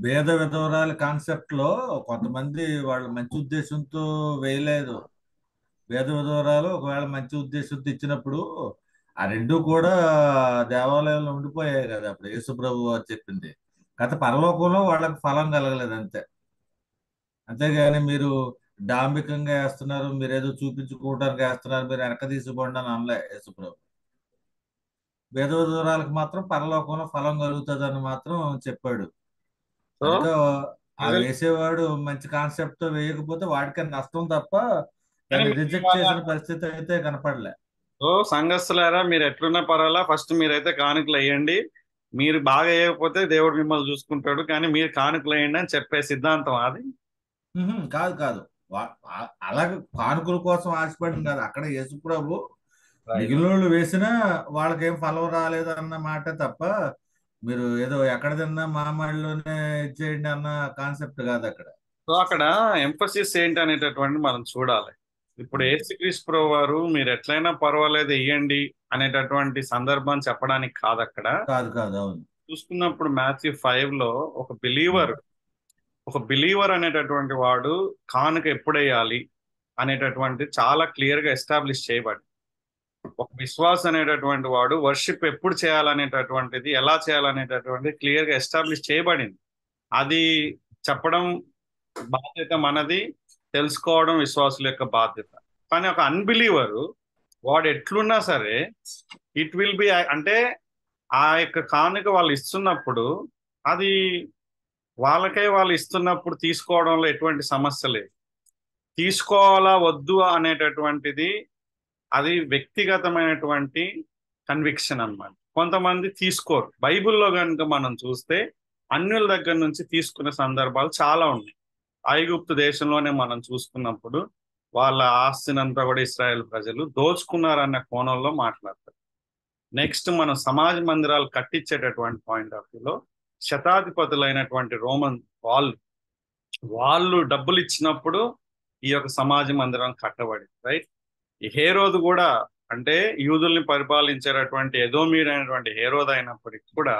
భేద విధవరాల కాన్సెప్ట్ లో కొంతమంది వాళ్ళు మంచి ఉద్దేశంతో వేయలేదు. భేద విధవరాలు ఒకవేళ మంచి ఉద్దేశంతో ఇచ్చినప్పుడు ఆ రెండు కూడా దేవాలయంలో ఉండిపోయాయి కదా. అప్పుడు యేసుప్రభు వారు చెప్పింది గత పరలోకంలో వాళ్ళకి ఫలం కలగలేదు అంతే. అంతేగాని మీరు డాంబికంగా వేస్తున్నారు, మీరు ఏదో చూపించుకోవడానికి వేస్తున్నారు, మీరు వెనక తీసుకోండి అని అనలే యేసుప్రభు. భేద విధవరాలకు మాత్రం పరలోకంలో ఫలం కలుగుతుంది అని మాత్రం చెప్పాడు. కనుక ఆ వేసేవాడు మంచి కాన్సెప్ట్ తో వేయకపోతే వాడికి నష్టం తప్ప దాన్ని రిజెక్ట్ చేసిన పరిస్థితి అయితే కనపడలే. సో సంఘస్థులారా, మీరు ఎట్లున్నా పర్వాలా, ఫస్ట్ మీరైతే కానుకలు వేయండి, మీరు బాగా వేయకపోతే దేవుడు మిమ్మల్ని చూసుకుంటాడు, కానీ మీరు కానుకలు వేయండి అని చెప్పే సిద్ధాంతం అది కాదు కాదు. అలాగే కానుకల కోసం ఆశపడింది కాదు. అక్కడ యేసుప్రభు మిగిలిన వాళ్ళు వేసినా వాళ్ళకేం ఫలం రాలేదు అన్న మాట తప్ప, మీరు ఏదో ఎక్కడ తిన్నా మామిడిలోనే ఇచ్చేయండి అన్న కాన్సెప్ట్ కాదు అక్కడ. సో అక్కడ ఎంఫసిస్ ఏంటి అనేటటువంటి మనం చూడాలి. ఇప్పుడు యేసుక్రీస్తు ప్రభు వారు మీరు ఎట్లయినా పర్వాలేదు వేయండి అనేటటువంటి సందర్భం చెప్పడానికి కాదు అక్కడ. కాదు అవును. చూసుకున్నప్పుడు Matthew 5 లో ఒక బిలీవర్ అనేటటువంటి వాడు కానుక ఎప్పుడు వేయాలి అనేటటువంటి చాలా క్లియర్ గా ఎస్టాబ్లిష్ చేయబడి, ఒక విశ్వాసం అనేటటువంటి వాడు వర్షిప్ ఎప్పుడు చేయాలనేటటువంటిది, ఎలా చేయాలనేటటువంటి క్లియర్ గా ఎస్టాబ్లిష్ చేయబడింది. అది చెప్పడం బాధ్యత మనది, తెలుసుకోవడం విశ్వాసుల యొక్క బాధ్యత. కానీ ఒక అన్బిలీవరు వాడు ఎట్లున్నా సరే ఇట్ విల్ బి, అంటే ఆ యొక్క కానుక వాళ్ళు ఇస్తున్నప్పుడు అది వాళ్ళు ఇస్తున్నప్పుడు తీసుకోవడంలో ఎటువంటి సమస్య లేదు. తీసుకోవాలా వద్దు అనేటటువంటిది అది వ్యక్తిగతమైనటువంటి కన్విక్షన్ అన్నమాట. కొంతమంది తీసుకోరు. బైబిల్లో కనుక మనం చూస్తే అన్యుల దగ్గర నుంచి తీసుకునే సందర్భాలు చాలా ఉన్నాయి. ఐగుప్తు దేశంలోనే మనం చూసుకున్నప్పుడు వాళ్ళ ఆస్తినంతా కూడా ఇశ్రాయేల్ ప్రజలు దోచుకున్నారన్న కోణంలో మాట్లాడతారు. నెక్స్ట్ మనం సమాజ మందిరాలు కట్టించేటటువంటి పాయింట్ ఆఫ్ వ్యూలో శతాధిపతులైనటువంటి రోమన్ వాళ్ళు డబ్బులు ఇచ్చినప్పుడు ఈ యొక్క సమాజ మందిరం కట్టబడింది, రైట్? ఈ హేరోదు కూడా అంటే యూదుల్ని పరిపాలించేటటువంటి ఎదోమీయుడు అయినటువంటి హేరోదు అయినప్పటికీ కూడా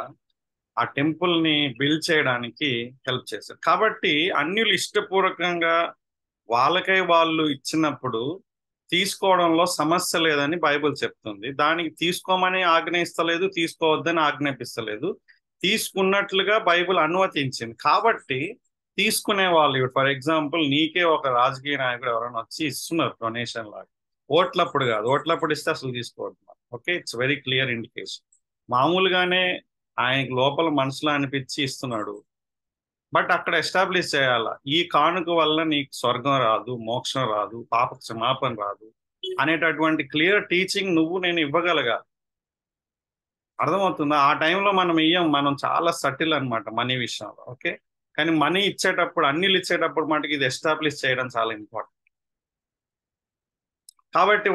ఆ టెంపుల్ ని బిల్డ్ చేయడానికి హెల్ప్ చేశారు. కాబట్టి అన్యులు ఇష్టపూర్వకంగా వాళ్ళకై వాళ్ళు ఇచ్చినప్పుడు తీసుకోవడంలో సమస్య లేదని బైబిల్ చెప్తుంది. దానికి తీసుకోమని ఆజ్ఞయిస్తలేదు, తీసుకోవద్దని ఆజ్ఞాపిస్తలేదు, తీసుకున్నట్లుగా బైబిల్ అనుమతించింది. కాబట్టి తీసుకునే వాళ్ళు, ఫర్ ఎగ్జాంపుల్ నీకే ఒక రాజకీయ నాయకుడు ఎవరైనా వచ్చి ఇస్తున్నారు డొనేషన్ లాగా, ఓట్లప్పుడు కాదు, ఓట్లప్పుడు ఇస్తే అసలు తీసుకోవద్దు. Okay, it's very clear indication. మామూలుగానే ఆయనకి లోపల మనసులో అనిపించి ఇస్తున్నాడు, బట్ అక్కడ ఎస్టాబ్లిష్ చేయాల ఈ కానుక వల్ల నీకు స్వర్గం రాదు, మోక్షం రాదు, పాప క్షమాపణ రాదు అనేటటువంటి క్లియర్ టీచింగ్ నువ్వు నేను ఇవ్వగలగాలి. అర్థమవుతుందా? ఆ టైంలో మనం ఇయ్యం, మనం చాలా సటిల్ అన్నమాట మనీ విషయంలో. ఓకే, కానీ మనీ ఇచ్చేటప్పుడు, అన్నిలు ఇచ్చేటప్పుడు మటుకు ఇది ఎస్టాబ్లిష్ చేయడం చాలా ఇంపార్టెంట్. కాబట్టి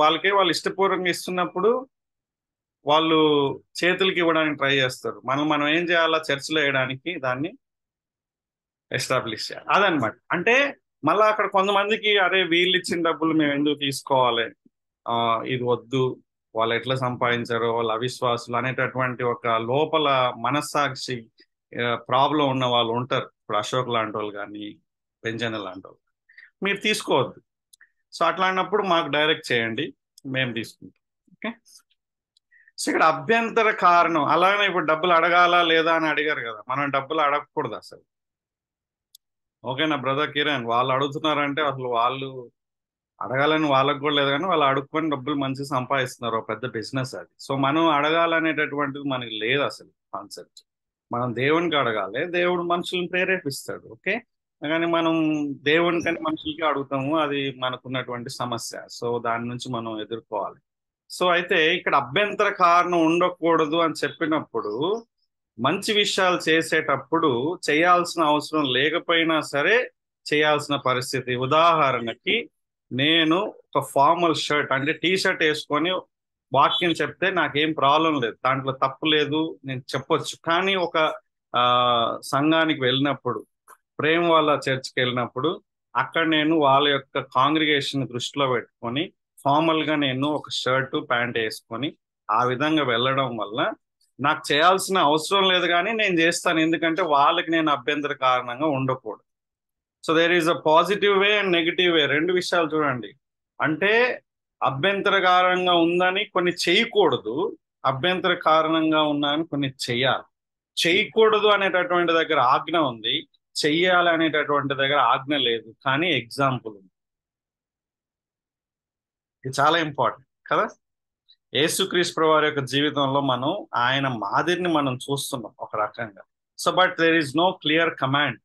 వాళ్ళకే వాళ్ళు ఇష్టపూర్వకంగా ఇస్తున్నప్పుడు వాళ్ళు చేతులకి ఇవ్వడానికి ట్రై చేస్తారు. మనం ఏం చేయాలా? చర్చిలో వేయడానికి దాన్ని ఎస్టాబ్లిష్ చేయాలి. అదనమాట. అంటే మళ్ళీ అక్కడ కొంతమందికి అరే వీళ్ళు ఇచ్చిన డబ్బులు మేము ఎందుకు తీసుకోవాలి, ఇది వద్దు, వాళ్ళు ఎట్లా సంపాదించారో, వాళ్ళ అవిశ్వాసులు అనేటటువంటి ఒక లోపల మనస్సాక్షి ప్రాబ్లం ఉన్న వాళ్ళు ఉంటారు. ఇప్పుడు అశోక్ లాంటి వాళ్ళు కానీ, పెంజన లాంటి వాళ్ళు, మీరు తీసుకోవద్దు. సో అట్లాంటప్పుడు మాకు డైరెక్ట్ చేయండి, మేము తీసుకుంటాం. ఓకే, సో ఇక్కడ అభ్యంతర కారణం. అలానే ఇప్పుడు డబ్బులు అడగాలా లేదా అని అడిగారు కదా, మనం డబ్బులు అడగకూడదు అసలు. ఓకేనా బ్రదర్ కిరణ్? వాళ్ళు అడుగుతున్నారంటే అసలు వాళ్ళు అడగాలని వాళ్ళకు కూడా లేదు, కానీ వాళ్ళు అడుక్కొని డబ్బులు మంచిగా సంపాదిస్తున్నారు, పెద్ద బిజినెస్ అది. సో మనం అడగాలనేటటువంటిది మనకి లేదు అసలు కాన్సెప్ట్. మనం దేవునికి అడగాలి, దేవుడు మనుషులను ప్రేరేపిస్తాడు. ఓకే, కానీ మనం దేవునికని మనుషులకి అడుగుతాము, అది మనకున్నటువంటి సమస్య. సో దాని నుంచి మనం ఎదుర్కోవాలి. సో అయితే ఇక్కడ అభ్యంతర కారణం ఉండకూడదు అని చెప్పినప్పుడు, మంచి విషయాలు చేసేటప్పుడు చేయాల్సిన అవసరం లేకపోయినా సరే చేయాల్సిన పరిస్థితి. ఉదాహరణకి నేను ఒక ఫార్మల్ షర్ట్ అంటే టీ షర్ట్ వేసుకొని వాక్యం చెప్తే నాకేం ప్రాబ్లం లేదు, దాంట్లో తప్పు లేదు, నేను చెప్పొచ్చు. కానీ ఒక సంఘానికి వెళ్ళినప్పుడు, ప్రేమ వాళ్ళ చర్చ్కి వెళ్ళినప్పుడు, అక్కడ నేను వాళ్ళ యొక్క కాంగ్రిగేషన్ దృష్టిలో పెట్టుకొని ఫార్మల్గా నేను ఒక షర్టు ప్యాంట్ వేసుకొని ఆ విధంగా వెళ్ళడం వల్ల నాకు చేయాల్సిన అవసరం లేదు, కానీ నేను చేస్తాను. ఎందుకంటే వాళ్ళకి నేను అభ్యంతర కారణంగా ఉండకూడదు. So there is a positive way and negative way, రెండు విషయాలు చూడండి. అంటే అభ్యంతర కారణంగా ఉందని కొన్ని చేయకూడదు, అభ్యంతర కారణంగా ఉన్నాయని కొన్ని చెయ్యాలి. చేయకూడదు అనేటటువంటి దగ్గర ఆజ్ఞ ఉంది, చెయ్యాలి అనేటటువంటి దగ్గర ఆజ్ఞ లేదు, కానీ ఎగ్జాంపుల్ ఉంది. ఇది చాలా ఇంపార్టెంట్ కదా. యేసుక్రీస్తు వారి యొక్క జీవితంలో మనం ఆయన మాదిరిని మనం చూస్తున్నాం ఒక రకంగా. So but there is no clear command,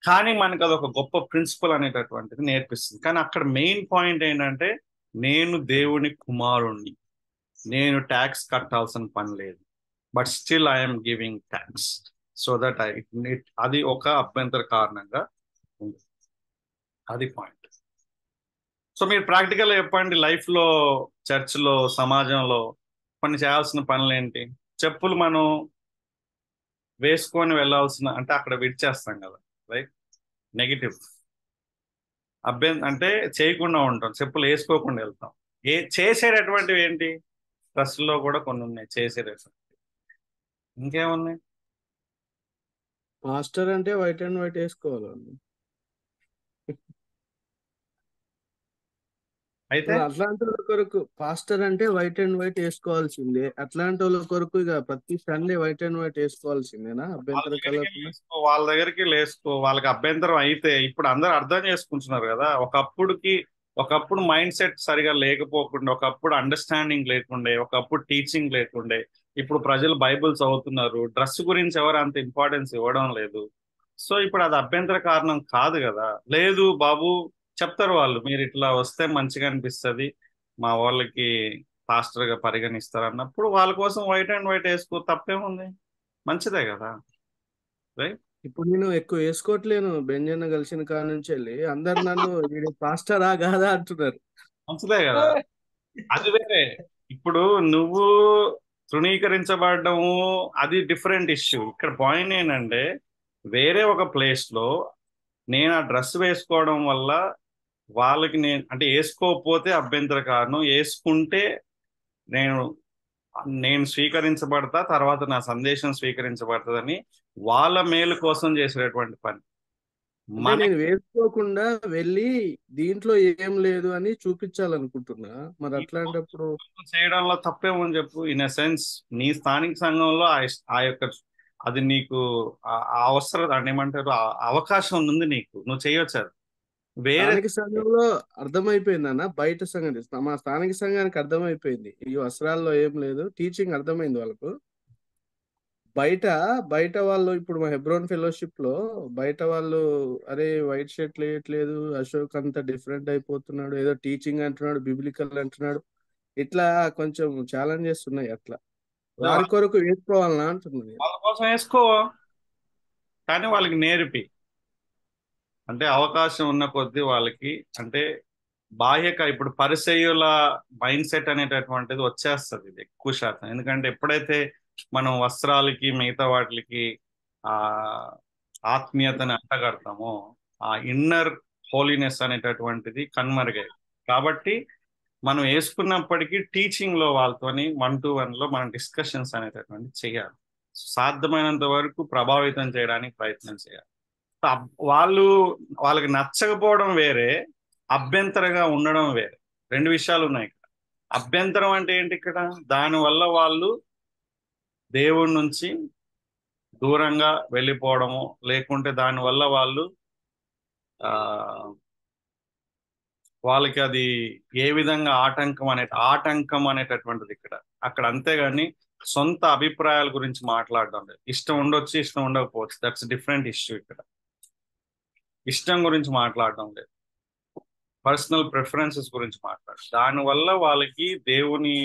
కానీ మనకు అదొక గొప్ప ప్రిన్సిపల్ అనేటటువంటిది నేర్పిస్తుంది. కానీ అక్కడ మెయిన్ పాయింట్ ఏంటంటే, నేను దేవుని కుమారుణ్ణి, నేను ట్యాక్స్ కట్టాల్సిన పని లేదు, but still I'm giving tax so that అది ఒక అభ్యంతర కారణంగా ఉంది. అది పాయింట్. సో మీరు ప్రాక్టికల్గా చెప్పండి, లైఫ్లో, చర్చ్లో, సమాజంలో కొన్ని చేయాల్సిన పనులు ఏంటి? చెప్పులు మనం వేసుకొని వెళ్ళాల్సిన, అంటే అక్కడ విడిచేస్తాం కదా, రైట్? నెగిటివ్ అంటే చేయకుండా ఉంటాం, చెప్పులు వేసుకోకుండా వెళ్తాం. చేసేటటువంటివి ఏంటి? డ్రెస్సుల్లో కూడా కొన్ని ఉన్నాయి చేసేటటువంటి. ఇంకేమున్నాయి? మాస్టర్ అంటే వైట్ అండ్ వైట్ వేసుకోవాలండి. అయితే అట్లాంటి వాళ్ళ కొరకు పాస్టర్ అంటే వైట్ అండ్ వైట్ వేసుకోవాల్సిందే. అట్లాంటి వాళ్ళ కొరకు ఇక ప్రతి సండే వైట్ అండ్ వైట్ వేసుకోవాల్సిందేనా? అభ్యంతరం కలగకుండా వాళ్ళ దగ్గరికి లేసుకో. వాళ్ళకి అభ్యంతరం అయితే ఇప్పుడు అందరూ అర్థం చేసుకుంటున్నారు కదా. ఒకప్పుడు మైండ్ సెట్ సరిగా లేకపోకుండా, ఒకప్పుడు అండర్స్టాండింగ్ లేకుండే, ఒకప్పుడు టీచింగ్ లేకుండే, ఇప్పుడు ప్రజలు బైబిల్ చదువుతున్నారు, డ్రెస్ గురించి ఎవరు అంత ఇంపార్టెన్స్ ఇవ్వడం లేదు. సో ఇప్పుడు అది అభ్యంతర కారణం కాదు కదా. లేదు బాబు చెప్తారు వాళ్ళు, మీరు ఇట్లా వస్తే మంచిగా అనిపిస్తుంది, మా వాళ్ళకి పాస్టర్గా పరిగణిస్తారు అన్నప్పుడు వాళ్ళ కోసం వైట్ అండ్ వైట్ వేసుకో, తప్పేముంది, మంచిదే కదా, రైట్? ఇప్పుడు నేను ఎక్కువ వేసుకోవట్లేను, బెంజన్న కలిసిన కాడ నుంచి వెళ్ళి అందరు నన్ను వీడు పాస్టరా కాదా అంటున్నారు. మంచిదే కదా, అది వేరే. ఇప్పుడు నువ్వు తృణీకరించబడము అది డిఫరెంట్ ఇష్యూ. ఇక్కడ పాయింట్ ఏంటంటే, వేరే ఒక ప్లేస్ లో నేను ఆ డ్రెస్ వేసుకోవడం వల్ల వాళ్ళకి నేను అంటే వేసుకోకపోతే అభ్యంతరకారణం, వేసుకుంటే నేను నేను స్వీకరించబడతా, తర్వాత నా సందేశం స్వీకరించబడుతుందని వాళ్ళ మేలు కోసం చేసేటటువంటి పని. అంటే మన నేను వేసుకోకుండా వెళ్ళి దీంట్లో ఏం లేదు అని చూపించాలనుకుంటున్నా. మరి అట్లాంటప్పుడు చేయడంలో తప్పేమని చెప్పు. ఇన్ ఎ సెన్స్ నీ స్థానిక సంఘంలో ఆ యొక్క అది నీకు ఆ అవసరం అని ఏమంటారు, ఆ అవకాశం ఉంది నీకు, నువ్వు చేయొచ్చు. అది వేరే స్థానిక సంఘంలో అర్థమైపోయింది అన్న. బయట సంగతి మా స్థానిక సంఘానికి అర్థమైపోయింది, ఈ వస్త్రాల్లో ఏం లేదు, టీచింగ్ అర్థమైంది వాళ్ళకు. బయట బయట వాళ్ళు ఇప్పుడు మా హెబ్రోన్ ఫెలోషిప్ లో బయట వాళ్ళు అరే వైట్ షర్ట్ వేయట్లేదు, అశోక్ అంత డిఫరెంట్ అయిపోతున్నాడు, ఏదో టీచింగ్ అంటున్నాడు, బిబ్లికల్ అంటున్నాడు, ఇట్లా కొంచెం ఛాలెంజెస్ ఉన్నాయి. అట్లా వారి కొరకు వేసుకోవాలన్నా అంటున్నాను నేను. వాళ్ళ కోసం వేసుకో, కానీ వాళ్ళకి నేర్పి. అంటే అవకాశం ఉన్న కొద్దీ వాళ్ళకి, అంటే బాహ్యక ఇప్పుడు పరిసయ్యుల మైండ్ సెట్ అనేటటువంటిది వచ్చేస్తుంది ఇది ఎక్కువ శాతం. ఎందుకంటే ఎప్పుడైతే మనం వస్త్రాలకి మిగతా వాటికి ఆ ఆత్మీయతని అంటగడతామో, ఆ ఇన్నర్ హోలీనెస్ అనేటటువంటిది కనుమరుగై. కాబట్టి మనం వేసుకున్నప్పటికీ టీచింగ్ లో వాళ్ళతోని 1-to-1 లో మనం డిస్కషన్స్ అనేటటువంటి చేయాలి. సాధ్యమైనంత వరకు ప్రభావితం చేయడానికి ప్రయత్నం చేయాలి. వాళ్ళకి నచ్చకపోవడం వేరే, అభ్యంతరంగా ఉండడం వేరే, రెండు విషయాలు ఉన్నాయి ఇక్కడ. అభ్యంతరం అంటే ఏంటి ఇక్కడ? దానివల్ల వాళ్ళు దేవుడి నుంచి దూరంగా వెళ్ళిపోవడము, లేకుంటే దానివల్ల ఆ వాళ్ళకి అది ఏ విధంగా ఆటంకం అనేటటువంటిది ఇక్కడ అక్కడ. అంతేగాని సొంత అభిప్రాయాల గురించి మాట్లాడడం లేదు. ఇష్టం ఉండొచ్చు, ఇష్టం ఉండకపోవచ్చు, దట్స్ డిఫరెంట్ ఇష్యూ. ఇక్కడ ఇష్టం గురించి మాట్లాడడం లేదు, పర్సనల్ ప్రిఫరెన్సెస్ గురించి మాట్లాడడం. దానివల్ల వాళ్ళకి దేవుని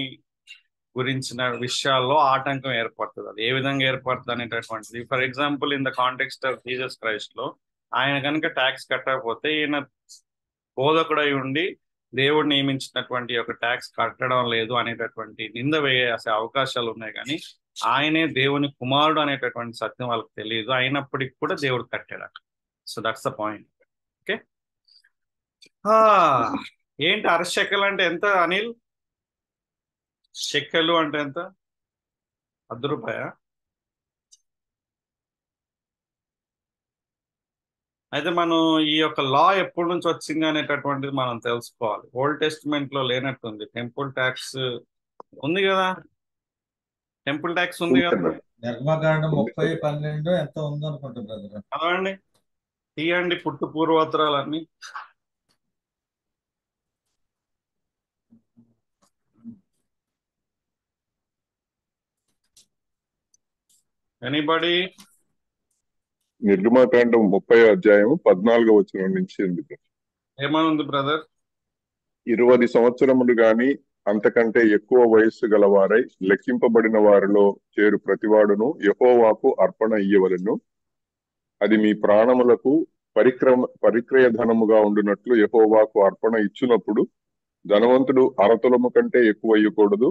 గురించిన విషయాల్లో ఆటంకం ఏర్పడుతుంది. అది ఏ విధంగా ఏర్పడుతుంది అనేటటువంటిది, for example in the context of Jesus Christ లో ఆయన కనుక ట్యాక్స్ కట్టకపోతే, ఈయన బోధకుడై ఉండి దేవుడు నియమించినటువంటి ఒక ట్యాక్స్ కట్టడం లేదు అనేటటువంటి నింద వేసే అవకాశాలు ఉన్నాయి. కానీ ఆయనే దేవుని కుమారుడు అనేటటువంటి సత్యం వాళ్ళకి తెలియదు, అయినప్పటికీ కూడా దేవుడు కట్టాడు. So that's the point. Okay, ఏంటి అరశెక్కలు అంటే ఎంత అనిల్? చెక్కలు అంటే ఎంత? ₹10. అయితే మనం ఈ యొక్క లా ఎప్పటి నుంచి వచ్చింది అనేటటువంటిది మనం తెలుసుకోవాలి. ఓల్డ్ టెస్టిమెంట్ లో లేనట్టుంది. టెంపుల్ ట్యాక్స్ ఉంది కదా, టెంపుల్ ట్యాక్స్ ఉంది కదా. నిర్మకాండ 30:12 ఎంత ఉందనుకుంటా బ్రదర్. అదండి, తీయండి పుట్టు పూర్వోత్తరాలన్నీ. ఎనీబడి? నిర్గమాకాండం 30:14 నుంచి ఉంది. ఏమని ఉంది బ్రదర్? 20 సంవత్సరములు గాని అంతకంటే ఎక్కువ వయస్సు గలవారై లెక్కింపబడిన వారిలో చేరు ప్రతివాడును యెహోవాకు అర్పణ ఇయ్యవలెను. అది మీ ప్రాణములకు పరిక్రయ ధనముగా ఉండునట్లు యెహోవాకు అర్పణ ఇచ్చినప్పుడు ధనవంతుడు అరతులము కంటే ఎక్కువ అయ్యకూడదు,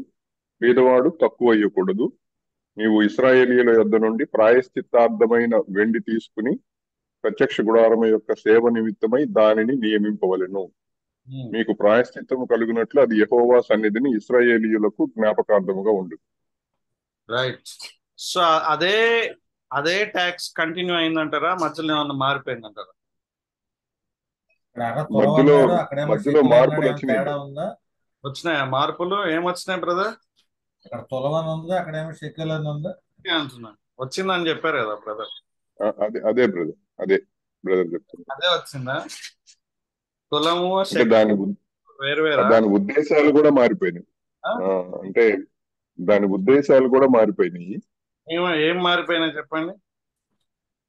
పేదవాడు తక్కువ అయ్యకూడదు. నీవు ఇశ్రాయేలీయుల యొద్ద నుండి ప్రాయశ్చిత్తార్థమైన వెండి తీసుకుని ప్రత్యక్ష గుడారము యొక్క సేవ నిమిత్తమై దానిని నియమింపవలెను. మీకు ప్రాయశ్చిత్తము కలుగునట్లు అది యెహోవా సన్నిధిని ఇశ్రాయేలీయులకు జ్ఞాపకార్థముగా ఉండు. రైట్. సో అదే ట్యాక్స్ కంటిన్యూ అయిందంటారా, మధ్యలో ఏమన్నా మారిపోయిందంటారా? మధ్యలో మార్పులు వచ్చినాయి. వచ్చినాయా మార్పులు? ఏమొచ్చినాయి బ్రదర్? అక్కడ తులవని ఉంది, అక్కడేమో షెకెల్ అని ఉంది అంటున్నా. వచ్చిందని చెప్పారు కదా బ్రదర్. అదే బ్రదర్ చెప్తున్నా. అదే వచ్చిందా? తులము దాని ఉద్దేశాలు కూడా మారిపోయినాయి. అంటే దాని ఉద్దేశాలు కూడా మారిపోయినాయి. ఏం మారిపోయినాయి చెప్పండి.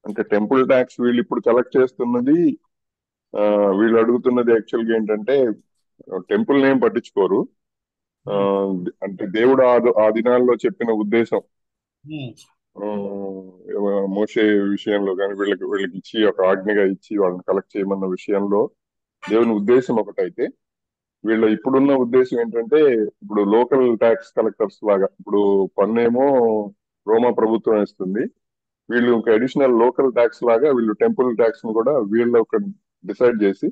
అంటే టెంపుల్ ట్యాక్స్ వీళ్ళు ఇప్పుడు కలెక్ట్ చేస్తున్నది, వీళ్ళు అడుగుతున్నది యాక్చువల్గా ఏంటంటే టెంపుల్ నేమ్ పట్టించుకోరు. అంటే దేవుడు ఆ దినాల్లో చెప్పిన ఉద్దేశం మోషే విషయంలో కానీ వీళ్ళకి ఇచ్చి ఒక ఆజ్ఞగా ఇచ్చి వాళ్ళని కలెక్ట్ చేయమన్న విషయంలో దేవుని ఉద్దేశం ఒకటైతే, వీళ్ళ ఇప్పుడున్న ఉద్దేశం ఏంటంటే ఇప్పుడు లోకల్ ట్యాక్స్ కలెక్టర్స్ లాగా, ఇప్పుడు పన్నేమో రోమా ప్రభుత్వం వేస్తుంది, వీళ్ళు ఇంకా అడిషనల్ లోకల్ ట్యాక్స్ లాగా వీళ్ళు టెంపుల్ ట్యాక్స్ ను కూడా వీళ్ళు ఒక డిసైడ్ చేసి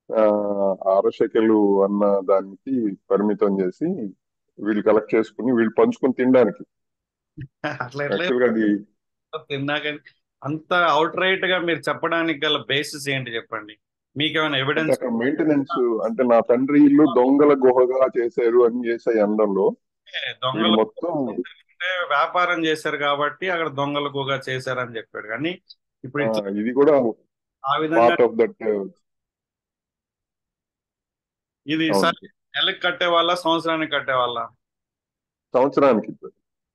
6 షెకెలు అన్న దానికి పరిమితం చేసి వీళ్ళు కలెక్ట్ చేసుకుని వీళ్ళు పంచుకొని తినడానికి. అట్లా ఎట్లా యాక్చువల్ గా అది తిన్నాక అంత అవుట్ రైట్ గా మీరు చెప్పడానికి గల బేసిస్ ఏంటి చెప్పండి? మీకేమైనా అంటే ఎవిడెన్స్? అక్కడ మెయింటెనెన్స్ అంటే నా తండ్రి ఇల్లు దొంగల గుహగా చేశారు అని చేసే అండంలో దొంగల వీళ్ళు మొత్తం అంటే వ్యాపారం చేశారు కాబట్టి అక్కడ దొంగల గుగా చేశారని చెప్పాడు. కానీ ఇప్పుడు ఇట్లా ఇది కూడా ఆ విధంగా పార్ట్ ఆఫ్ దట్. ఇది అవును, నెలకు కట్టే వాళ్ళ సంవత్సరానికి కట్టే వాళ్ళ? సంవత్సరానికి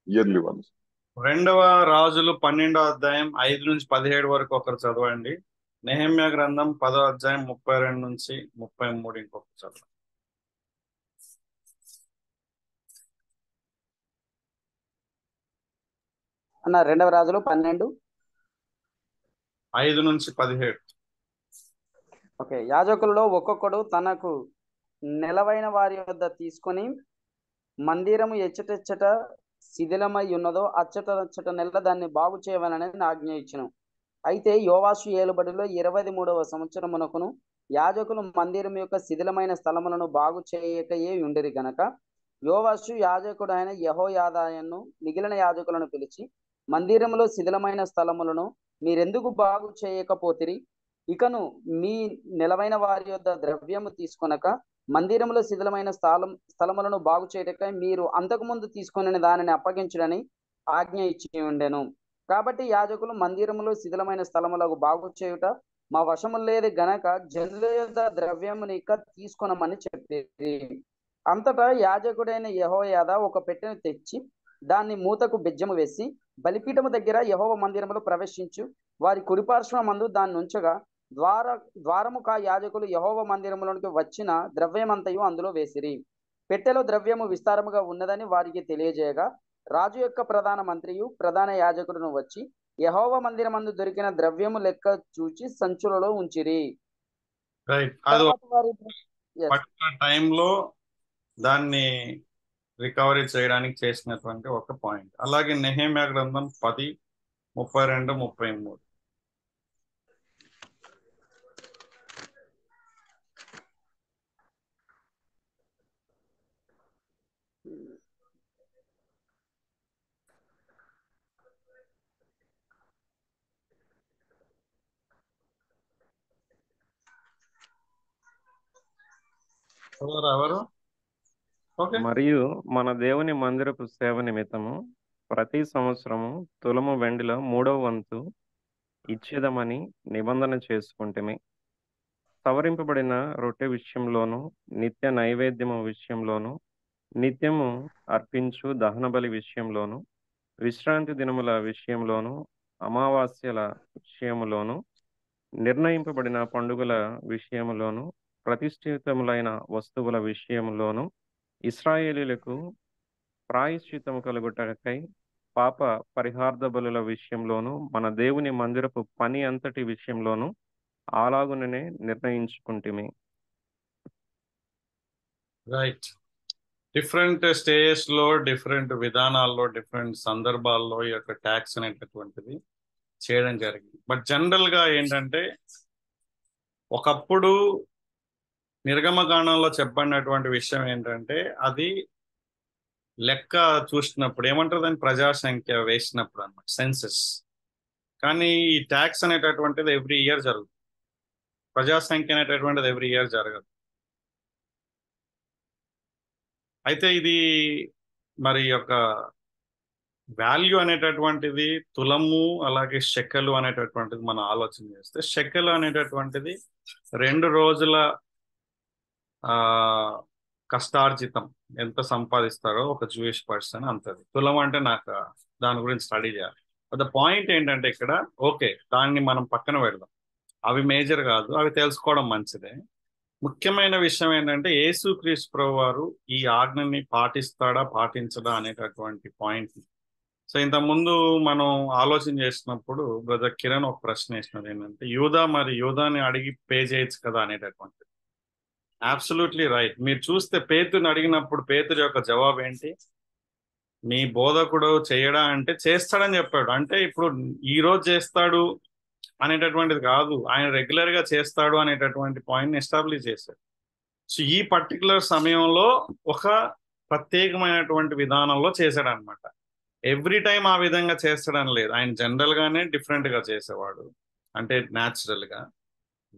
ఇయర్లీ వన్స్. 2వ రాజులు 12వ అధ్యాయం 5 నుంచి 17 వరకు ఒకరు చదవండి. నెహెమ్యా గ్రంథం 10వ అధ్యాయం 32 నుంచి 33 ఇంకొకరు చదవండి. అన్న 2వ రాజులు 12 5 నుంచి 17. ఓకే. యాజకులలో ఒక్కొక్కడు తనకు నెలవైన వారి వద్ద తీసుకొని మందిరము ఎచ్చటెచ్చట శిథిలమై ఉన్నదో అచ్చట నెల దాన్ని బాగు చేయవలనని ఆజ్ఞ ఇచ్చెను. అయితే యోవాషు ఏలుబడిలో 23వ సంవత్సరమునకును యాజకులు మందిరం యొక్క శిథిలమైన స్థలములను బాగు చేయకయే ఉండేది గనక యోవాషు యాజకుడు అయిన యెహోయాదాయను మిగిలిన యాజకులను పిలిచి, మందిరములో శిథిలమైన స్థలములను మీరెందుకు బాగు చేయకపోతిరి? ఇకను మీ నెలవైన వారి యొద్ద ద్రవ్యము తీసుకొనక మందిరంలో శిథిలమైన స్థలములను బాగు చేయటకై మీరు అంతకుముందు తీసుకొని దానిని అప్పగించుడని ఆజ్ఞ ఇచ్చి ఉండెను. కాబట్టి యాజకులు మందిరములో శిథిలమైన స్థలములకు బాగు చేయుట మా వశము లేదు గనక జనుల యొద్ద ద్రవ్యముని ఇక తీసుకొనమని చెప్పేది. అంతటా యాజకుడైన యెహోయాదా ఒక పెట్టెను తెచ్చి దాన్ని మూతకు బెజ్జము వేసి బలిపీఠము దగ్గర యెహోవా మందిరములో ప్రవేశించు వారి కుడిపార్శ్వమందు దాన్ని ఉంచగా ద్వారముక యాజకులు యెహోవా మందిరములోనికి వచ్చిన ద్రవ్యమంతయు అందులో వేసిరి. పెట్టెలో ద్రవ్యము విస్తారముగా ఉన్నదని వారికి తెలియజేయగా రాజు యొక్క ప్రధాన మంత్రియు ప్రధాన యాజకుడును వచ్చి యెహోవా మందిరమందు దొరికిన ద్రవ్యము లెక్క చూచి సంచులలో ఉంచిరి. రైట్. అది తర్వాత వారి పట్టిన టైంలో దాన్ని రికవరీ చేయడానికి చేసినటువంటి ఒక పాయింట్. అలాగే నెహెమ్యా గ్రంథం 10, 32, 33. ఎవరు? ఓకే. మరియు మన దేవుని మందిరపు సేవ నిమిత్తము ప్రతి సంవత్సరము తులము వెండిలో 3వ వంతు ఇచ్చేదమని నిబంధన చేసుకుంటేమి. సవరింపబడిన రొట్టె విషయంలోను నిత్య నైవేద్యము విషయంలోను నిత్యము అర్పించు దహన బలి విషయంలోను విశ్రాంతి దినముల విషయంలోను అమావాస్యల విషయములోను నిర్ణయింపబడిన పండుగల విషయములోను ప్రతిష్ఠితములైన వస్తువుల విషయములోను ఇశ్రాయేలీయులకు ప్రాయశ్చిత్తము కలుగుటకై పాప పరిహార్థ బలుల విషయంలోను మన దేవుని మందిరపు పని అంతటి విషయంలోను అలాగుననే నిర్ణయించుకుంటుమి. రైట్. డిఫరెంట్ స్టేజెస్ లో డిఫరెంట్ విధానాల్లో డిఫరెంట్ సందర్భాల్లో ఈ యొక్క ట్యాక్స్ అనేటటువంటిది చేయడం జరిగింది. బట్ జనరల్ గా ఏంటంటే ఒకప్పుడు నిర్గమకాండంలో చెప్పబడినటువంటి విషయం ఏంటంటే అది లెక్క చూసినప్పుడు ఏమంటారు దాన్ని ప్రజాసంఖ్య వేసినప్పుడు అన్నమాట, సెన్సస్. కానీ ఈ ట్యాక్స్ అనేటటువంటిది ఎవ్రీ ఇయర్ జరుగుతుంది. ప్రజాసంఖ్య అనేటటువంటిది ఎవ్రీ ఇయర్ జరగదు. అయితే ఇది మరి యొక్క వాల్యూ అనేటటువంటిది తులము అలాగే షెకెలు అనేటటువంటిది మనం ఆలోచన చేస్తే షెకెలు అనేటటువంటిది 2 రోజుల కష్టార్జితం ఎంత సంపాదిస్తారో ఒక జూయిష్ పర్సన్ అంతది. తులం అంటే నాకు దాని గురించి స్టడీ చేయాలి. ద పాయింట్ ఏంటంటే ఇక్కడ ఓకే దాన్ని మనం పక్కన పెడదాం, అవి మేజర్ కాదు, అవి తెలుసుకోవడం మంచిదే. ముఖ్యమైన విషయం ఏంటంటే యేసుక్రీస్తు ప్రభువు వారు ఈ ఆజ్ఞని పాటిస్తాడా పాటించడా అనేటటువంటి పాయింట్. సో ఇంతకుముందు మనం ఆలోచన చేసినప్పుడు బ్రదర్ కిరణ్ ఒక ప్రశ్న వేసినది ఏంటంటే యూదాని అడిగి పే చేయొచ్చు కదా అనేటటువంటిది. Absolutely right. మీరు చూస్తే పేతుని అడిగినప్పుడు పేతురు యొక్క జవాబు ఏంటి? నీ బోధకుడు చేయడా అంటే చేస్తాడని చెప్పాడు. అంటే ఇప్పుడు ఈ రోజు చేస్తాడు అనేటటువంటిది కాదు, ఆయన రెగ్యులర్ గా చేస్తాడు అనేటటువంటి పాయింట్ ఎస్టాబ్లిష్ చేశాడు. సో ఈ పర్టికులర్ సమయంలో ఒక ప్రత్యేకమైనటువంటి విధానంలో చేశాడు అనమాట. ఎవ్రీ టైం ఆ విధంగా చేస్తాడని లేదు, ఆయన జనరల్ గానే డిఫరెంట్ గా చేసేవాడు, అంటే న్యాచురల్ గా.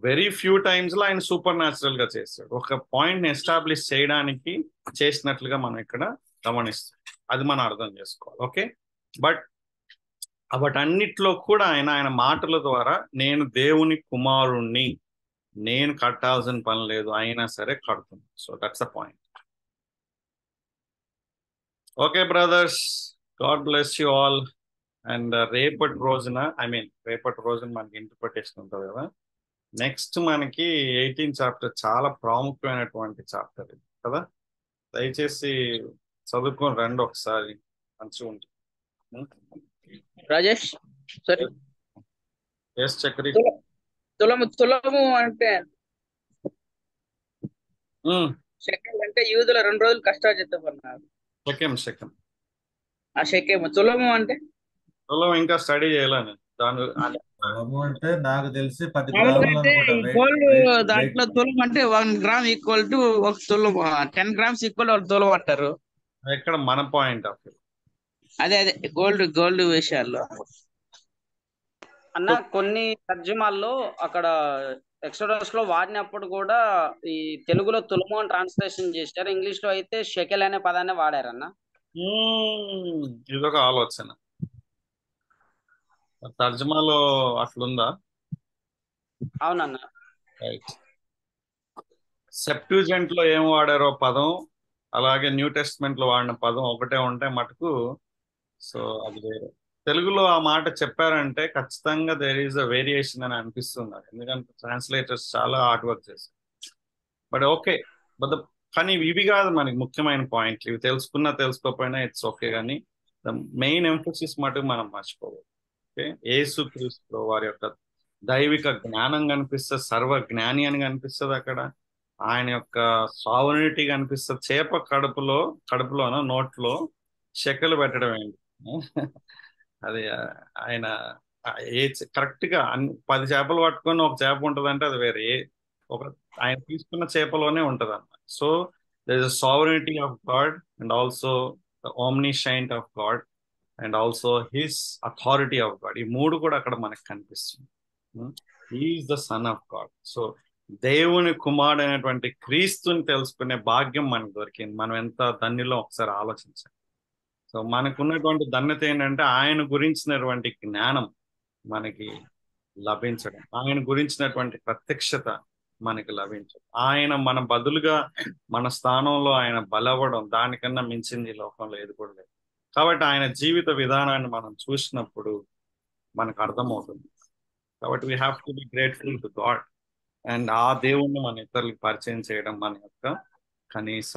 వెరీ ఫ్యూ టైమ్స్ లో ఆయన సూపర్ న్యాచురల్ గా చేస్తాడు, ఒక పాయింట్ ని ఎస్టాబ్లిష్ చేయడానికి చేసినట్లుగా మనం ఇక్కడ గమనిస్తాం. అది మనం అర్థం చేసుకోవాలి. ఓకే, బట్ వాటన్నిటిలో కూడా ఆయన మాటల ద్వారా నేను దేవుని కుమారుణ్ణి, నేను కట్టాల్సిన పని లేదు, అయినా సరే కడుతుంది. So that's the point. Okay brothers, God bless you all. And రేపటి రోజున మనకి ఇంటర్ప్రిటేషన్ ఉంటుంది కదా. నెక్స్ట్ మనకి 18 చాప్టర్ చాలా ప్రాముఖ్యమైనటువంటి చాప్టర్ ఇది కదా. దయచేసి చదువుకొని రండి ఒకసారి, మంచిగా ఉంటుంది. Rajesh sorry, S Chakri. తులము అంటే షెకెల్ అంటే యూదుల 2 రోజులు కష్టార్జితం అన్నారు. శకెం ఆ షెకెము తులము అంటే తులం ఇంకా స్టడీ చేయాలని దాని తులము అంటే నాకు తెలిసి 10 మామూలుగా గ్రాములు అయితే అనుకుంటా. గోల్డ్ దాంట్లో తులం అంటే 1 గ్రామ్ ఈక్వల్ టు 1 తులం, 10 గ్రామ్స్ ఈక్వల్ 1 తులం అంటారు. ఇక్కడ మన పాయింట్ ఆఫ్ వ్యూ అదే గోల్డ్ విషయాల్లో అన్న కొన్ని తర్జుమాల్లో అక్కడ ఎక్సోడస్ లో వాడినప్పుడు కూడా ఈ తెలుగులో తులము అని ట్రాన్స్లేషన్ చేశారు, ఇంగ్లీష్ లో అయితే షెకెల్ అనే పదాన్ని వాడారన్న. ఇదొక ఆలోచన. తర్జుమాలో అట్లుందా? అవునన్న. రైట్. సెప్ట్యూజెంట్ లో ఏం వాడారో పదం, అలాగే న్యూ టెస్ట్మెంట్ లో వాడిన పదం ఒకటే ఉంటే మటుకు సో అది వేరే. తెలుగులో ఆ మాట చెప్పారంటే ఖచ్చితంగా దేర్ ఈజ్ అ వేరియేషన్ అని అనిపిస్తుంది నాకు, ఎందుకంటే ట్రాన్స్లేటర్స్ చాలా హార్డ్ వర్క్ చేశారు. బట్ ఓకే, బట్ కానీ ఇవి కాదు మనకి ముఖ్యమైన పాయింట్లు, ఇవి తెలుసుకోకపోయినా ఇట్స్ ఓకే, కానీ ద మెయిన్ ఎంఫోసిస్ మటుకు మనం మర్చిపోవాలి. ఓకే, యేసు క్రీస్తు వారి యొక్క దైవిక జ్ఞానం కనిపిస్తుంది, సర్వ జ్ఞాని అని కనిపిస్తుంది అక్కడ, ఆయన యొక్క సావనిటీ కనిపిస్తుంది. చేప కడుపులోన నోట్లో చెక్కలు పెట్టడం ఏంటి అది ఆయన కరెక్ట్ గా 10 చేపలు పట్టుకొని ఒక చేప ఉంటదంటే అది వేరే, ఆయన తీసుకున్న చేపలోనే ఉంటది అన్నమాట. So there is sovereignty of God and also the omniscient of God and also his authority of God. ఈ 3 కూడా అక్కడ మనకు కనిపిస్తుంది. Is the son of God. So దేవుని కుమారుడు అనేటువంటి క్రీస్తుని తెలుసుకునే భాగ్యం మనకు దొరికింది. మనం ఎంత ధన్యులో ఒకసారి ఆలోచించాలి. సో మనకున్నటువంటి ధన్యత ఏంటంటే ఆయన గురించినటువంటి జ్ఞానం మనకి లభించడం, ఆయన గురించినటువంటి ప్రత్యక్షత మనకి లభించడం, ఆయన మన బదులుగా మన స్థానంలో ఆయన బలవడం, దానికన్నా మించింది ఈ లోకంలో ఏది కూడా లేదు. కాబట్టి ఆయన జీవిత విధానాన్ని మనం చూసినప్పుడు మనకు అర్థమవుతుంది. కాబట్టి we have to be grateful to God and ఆ దేవుణ్ణి మన ఇతరులకు పరిచయం చేయడం మన యొక్క కనీస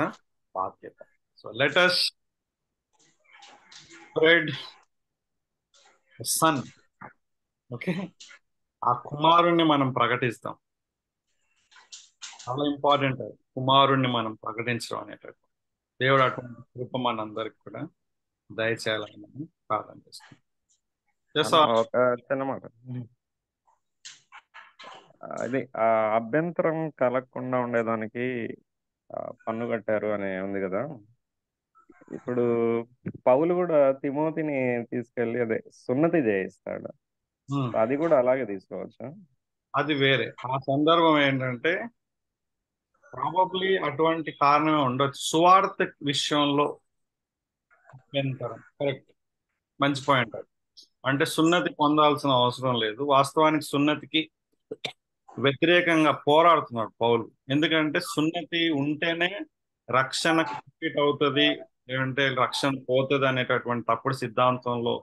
బాధ్యత. So let us spread the sun. Okay, ఆ కుమారుణ్ణి మనం ప్రకటిస్తాం. చాలా ఇంపార్టెంట్ అది, కుమారుణ్ణి మనం ప్రకటించడం అనేటట్టు. దేవుడు అటువంటి కృప మనందరికి కూడా దయచేయాలని మనం ప్రార్థన చేస్తాం. ఒక చిన్న మాట, అది ఆ అభ్యంతరం కలగకుండా ఉండేదానికి పన్ను కట్టారు అని ఉంది కదా. ఇప్పుడు పౌలు కూడా తిమోతిని తీసుకెళ్లి అదే సున్నతి చేయిస్తాడు, అది కూడా అలాగే తీసుకోవచ్చా? అది వేరే. ఆ సందర్భం ఏంటంటే ప్రాబబ్లీ అటువంటి కారణమే ఉండొచ్చు. సువార్త విషయంలో అభ్యంతరం, కరెక్ట్, మంచి పాయింట్. అంటే సున్నతి పొందాల్సిన అవసరం లేదు. వాస్తవానికి సున్నతికి వ్యతిరేకంగా పోరాడుతున్నాడు పౌలు. ఎందుకంటే సున్నతి ఉంటేనే రక్షణ కంప్లీట్ అవుతుంది, లేదంటే రక్షణ పోతుంది అనేటటువంటి తప్పుడు సిద్ధాంతంలో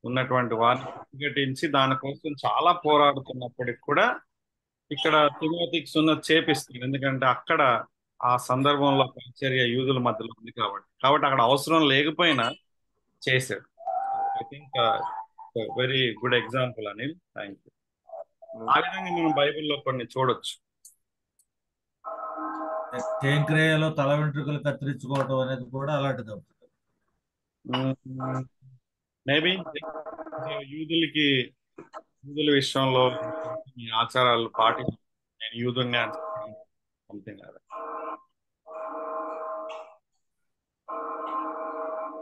ఉన్నటువంటి వారిని ప్రతిఘటించి దానికోసం చాలా పోరాడుతున్నప్పటికి కూడా ఇక్కడ తిమోతికి సున్నతి చేపిస్తుంది. ఎందుకంటే అక్కడ ఆ సందర్భంలో పరిచర్య యూదుల మధ్యలో ఉంది కాబట్టి అక్కడ అవసరం లేకపోయినా చేశాడు. I think very good example Anil. Thank you. ఆ విధంగా మనం బైబిల్లో కొన్ని చూడొచ్చు. కేంక్రియలో తల వెంట్రుకలు కత్తిరించుకోవడం అనేది కూడా అలాంటిది. మేబీ యూదులకి యూదుల విషయంలో మీ ఆచారాలు పాటించి నేను యూదుని సంథింగ్ అదే.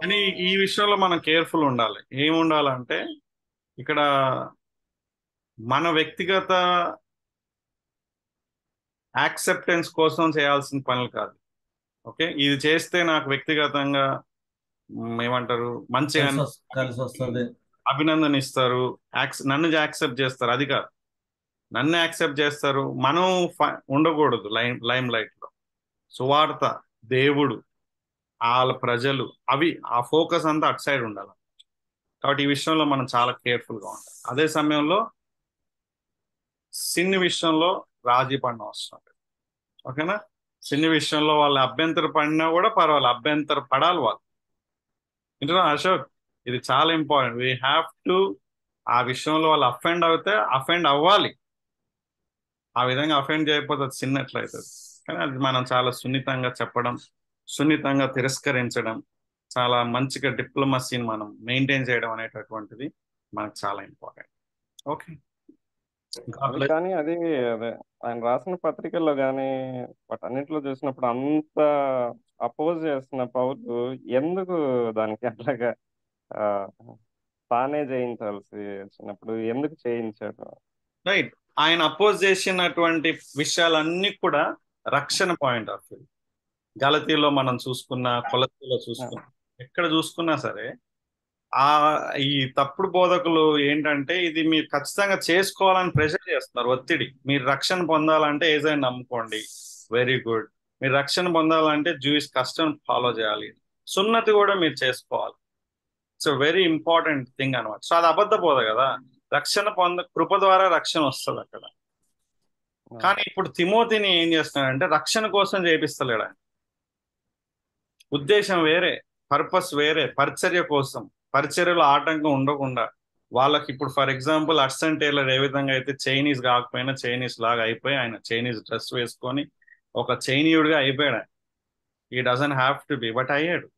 కానీ ఈ విషయంలో మనం కేర్ఫుల్ ఉండాలి. ఏముండాలంటే ఇక్కడ మన వ్యక్తిగత యాక్సెప్టెన్స్ కోసం చేయాల్సిన పనులు కాదు. ఓకే, ఇది చేస్తే నాకు వ్యక్తిగతంగా ఏమంటారు మంచిగా కలిసి వస్తుంది, అభినందన ఇస్తారు, నన్ను యాక్సెప్ట్ చేస్తారు. అది కాదు, నన్ను యాక్సెప్ట్ చేస్తారు. మనం ఉండకూడదు లైమ్ లైట్ లో. సువార్త, దేవుడు, వాళ్ళ ప్రజలు, అవి ఆ ఫోకస్ అంతా అటు సైడ్ ఉండాలి. కాబట్టి ఈ విషయంలో మనం చాలా కేర్ఫుల్ గా ఉండాలి. అదే సమయంలో సిన్ని విషయంలో రాజీ పడిన అవసరం లేదు. ఓకేనా? సిన్ని విషయంలో వాళ్ళు అభ్యంతర పడినా కూడా పర్వాలేదు, అభ్యంతర పడాలి వాళ్ళు. ఇంటున్నా అశోక్, ఇది చాలా ఇంపార్టెంట్. వీ హ్యావ్ టు ఆ విషయంలో వాళ్ళు అఫెండ్ అవ్వాలి. ఆ విధంగా అఫెండ్ చేయకపోతే అది చిన్నట్లయితుంది. కానీ అది మనం చాలా సున్నితంగా చెప్పడం, సున్నితంగా తిరస్కరించడం, చాలా మంచిగా డిప్లొమసీని మనం మెయింటైన్ చేయడం అనేటటువంటిది మనకు చాలా ఇంపార్టెంట్. ఓకే, అది కానీ అదే ఆయన రాసిన పత్రికల్లో కానీ వాటన్నిటిలో చూసినప్పుడు అంత అపోజ్ చేస్తున్న పౌలు ఎందుకు దానికి అట్లాగా తానే జయించాల్సి వచ్చినప్పుడు ఎందుకు చేయించాడు? రైట్, ఆయన అపోజ్ చేసినటువంటి విషయాలన్నీ కూడా రక్షణ పాయింట్ ఆఫ్ వ్యూ. గలతీలో మనం చూసుకున్నా, కొలతీలో చూసుకున్నా, ఎక్కడ చూసుకున్నా సరే ఈ తప్పుడు బోధకులు ఏంటంటే ఇది మీరు ఖచ్చితంగా చేసుకోవాలని ప్రెషర్ చేస్తున్నారు, ఒత్తిడి. మీరు రక్షణ పొందాలంటే ఏజైనా నమ్ముకోండి, వెరీ గుడ్. మీరు రక్షణ పొందాలంటే జూయిష్ కస్టమ్ ఫాలో చేయాలి, సున్నతి కూడా మీరు చేసుకోవాలి. ఇట్స్ వెరీ ఇంపార్టెంట్ థింగ్ అనమాట. సో అది అబద్ధ బోధ కదా. రక్షణ కృప ద్వారా రక్షణ వస్తుంది అక్కడ. కానీ ఇప్పుడు తిమోతిని ఏం చేస్తున్నాడంటే రక్షణ కోసం చేపిస్తలేడు ఆయన. ఉద్దేశం వేరే, పర్పస్ వేరే, పరిచర్య కోసం, పరిచర్యలో ఆటంకం ఉండకుండా వాళ్ళకి. ఇప్పుడు ఫర్ ఎగ్జాంపుల్ హడ్సన్ టేలర్ ఏ విధంగా అయితే చైనీస్ కాకపోయినా చైనీస్ లాగా అయిపోయి ఆయన చైనీస్ డ్రెస్ వేసుకొని ఒక చైనీయుడిగా అయిపోయాడు. ఈ doesn't have to be, but అయ్యాడు.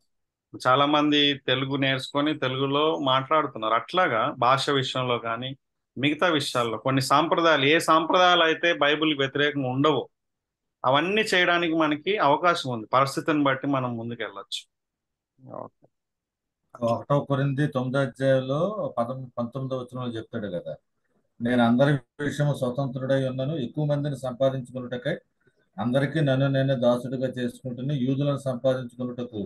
చాలా మంది తెలుగు నేర్చుకొని తెలుగులో మాట్లాడుతున్నారు. అట్లాగా భాష విషయంలో కానీ మిగతా విషయాల్లో కొన్ని సాంప్రదాయాలు, ఏ సాంప్రదాయాలు అయితే బైబిల్కి వ్యతిరేకంగా ఉండవో అవన్నీ చేయడానికి మనకి అవకాశం ఉంది. పరిస్థితిని బట్టి మనం ముందుకు వెళ్ళొచ్చు. 1 కొరింథీ 9వ అధ్యాయంలో 19వ వచనంలో చెప్తాడు కదా, నేను అందరి విషయము స్వతంత్రుడై ఉన్నాను, ఎక్కువ మందిని సంపాదించుకున్నటకై అందరికీ నన్ను నేనే దాసుడిగా చేసుకుంటుని, యూదులను సంపాదించుకున్నటకు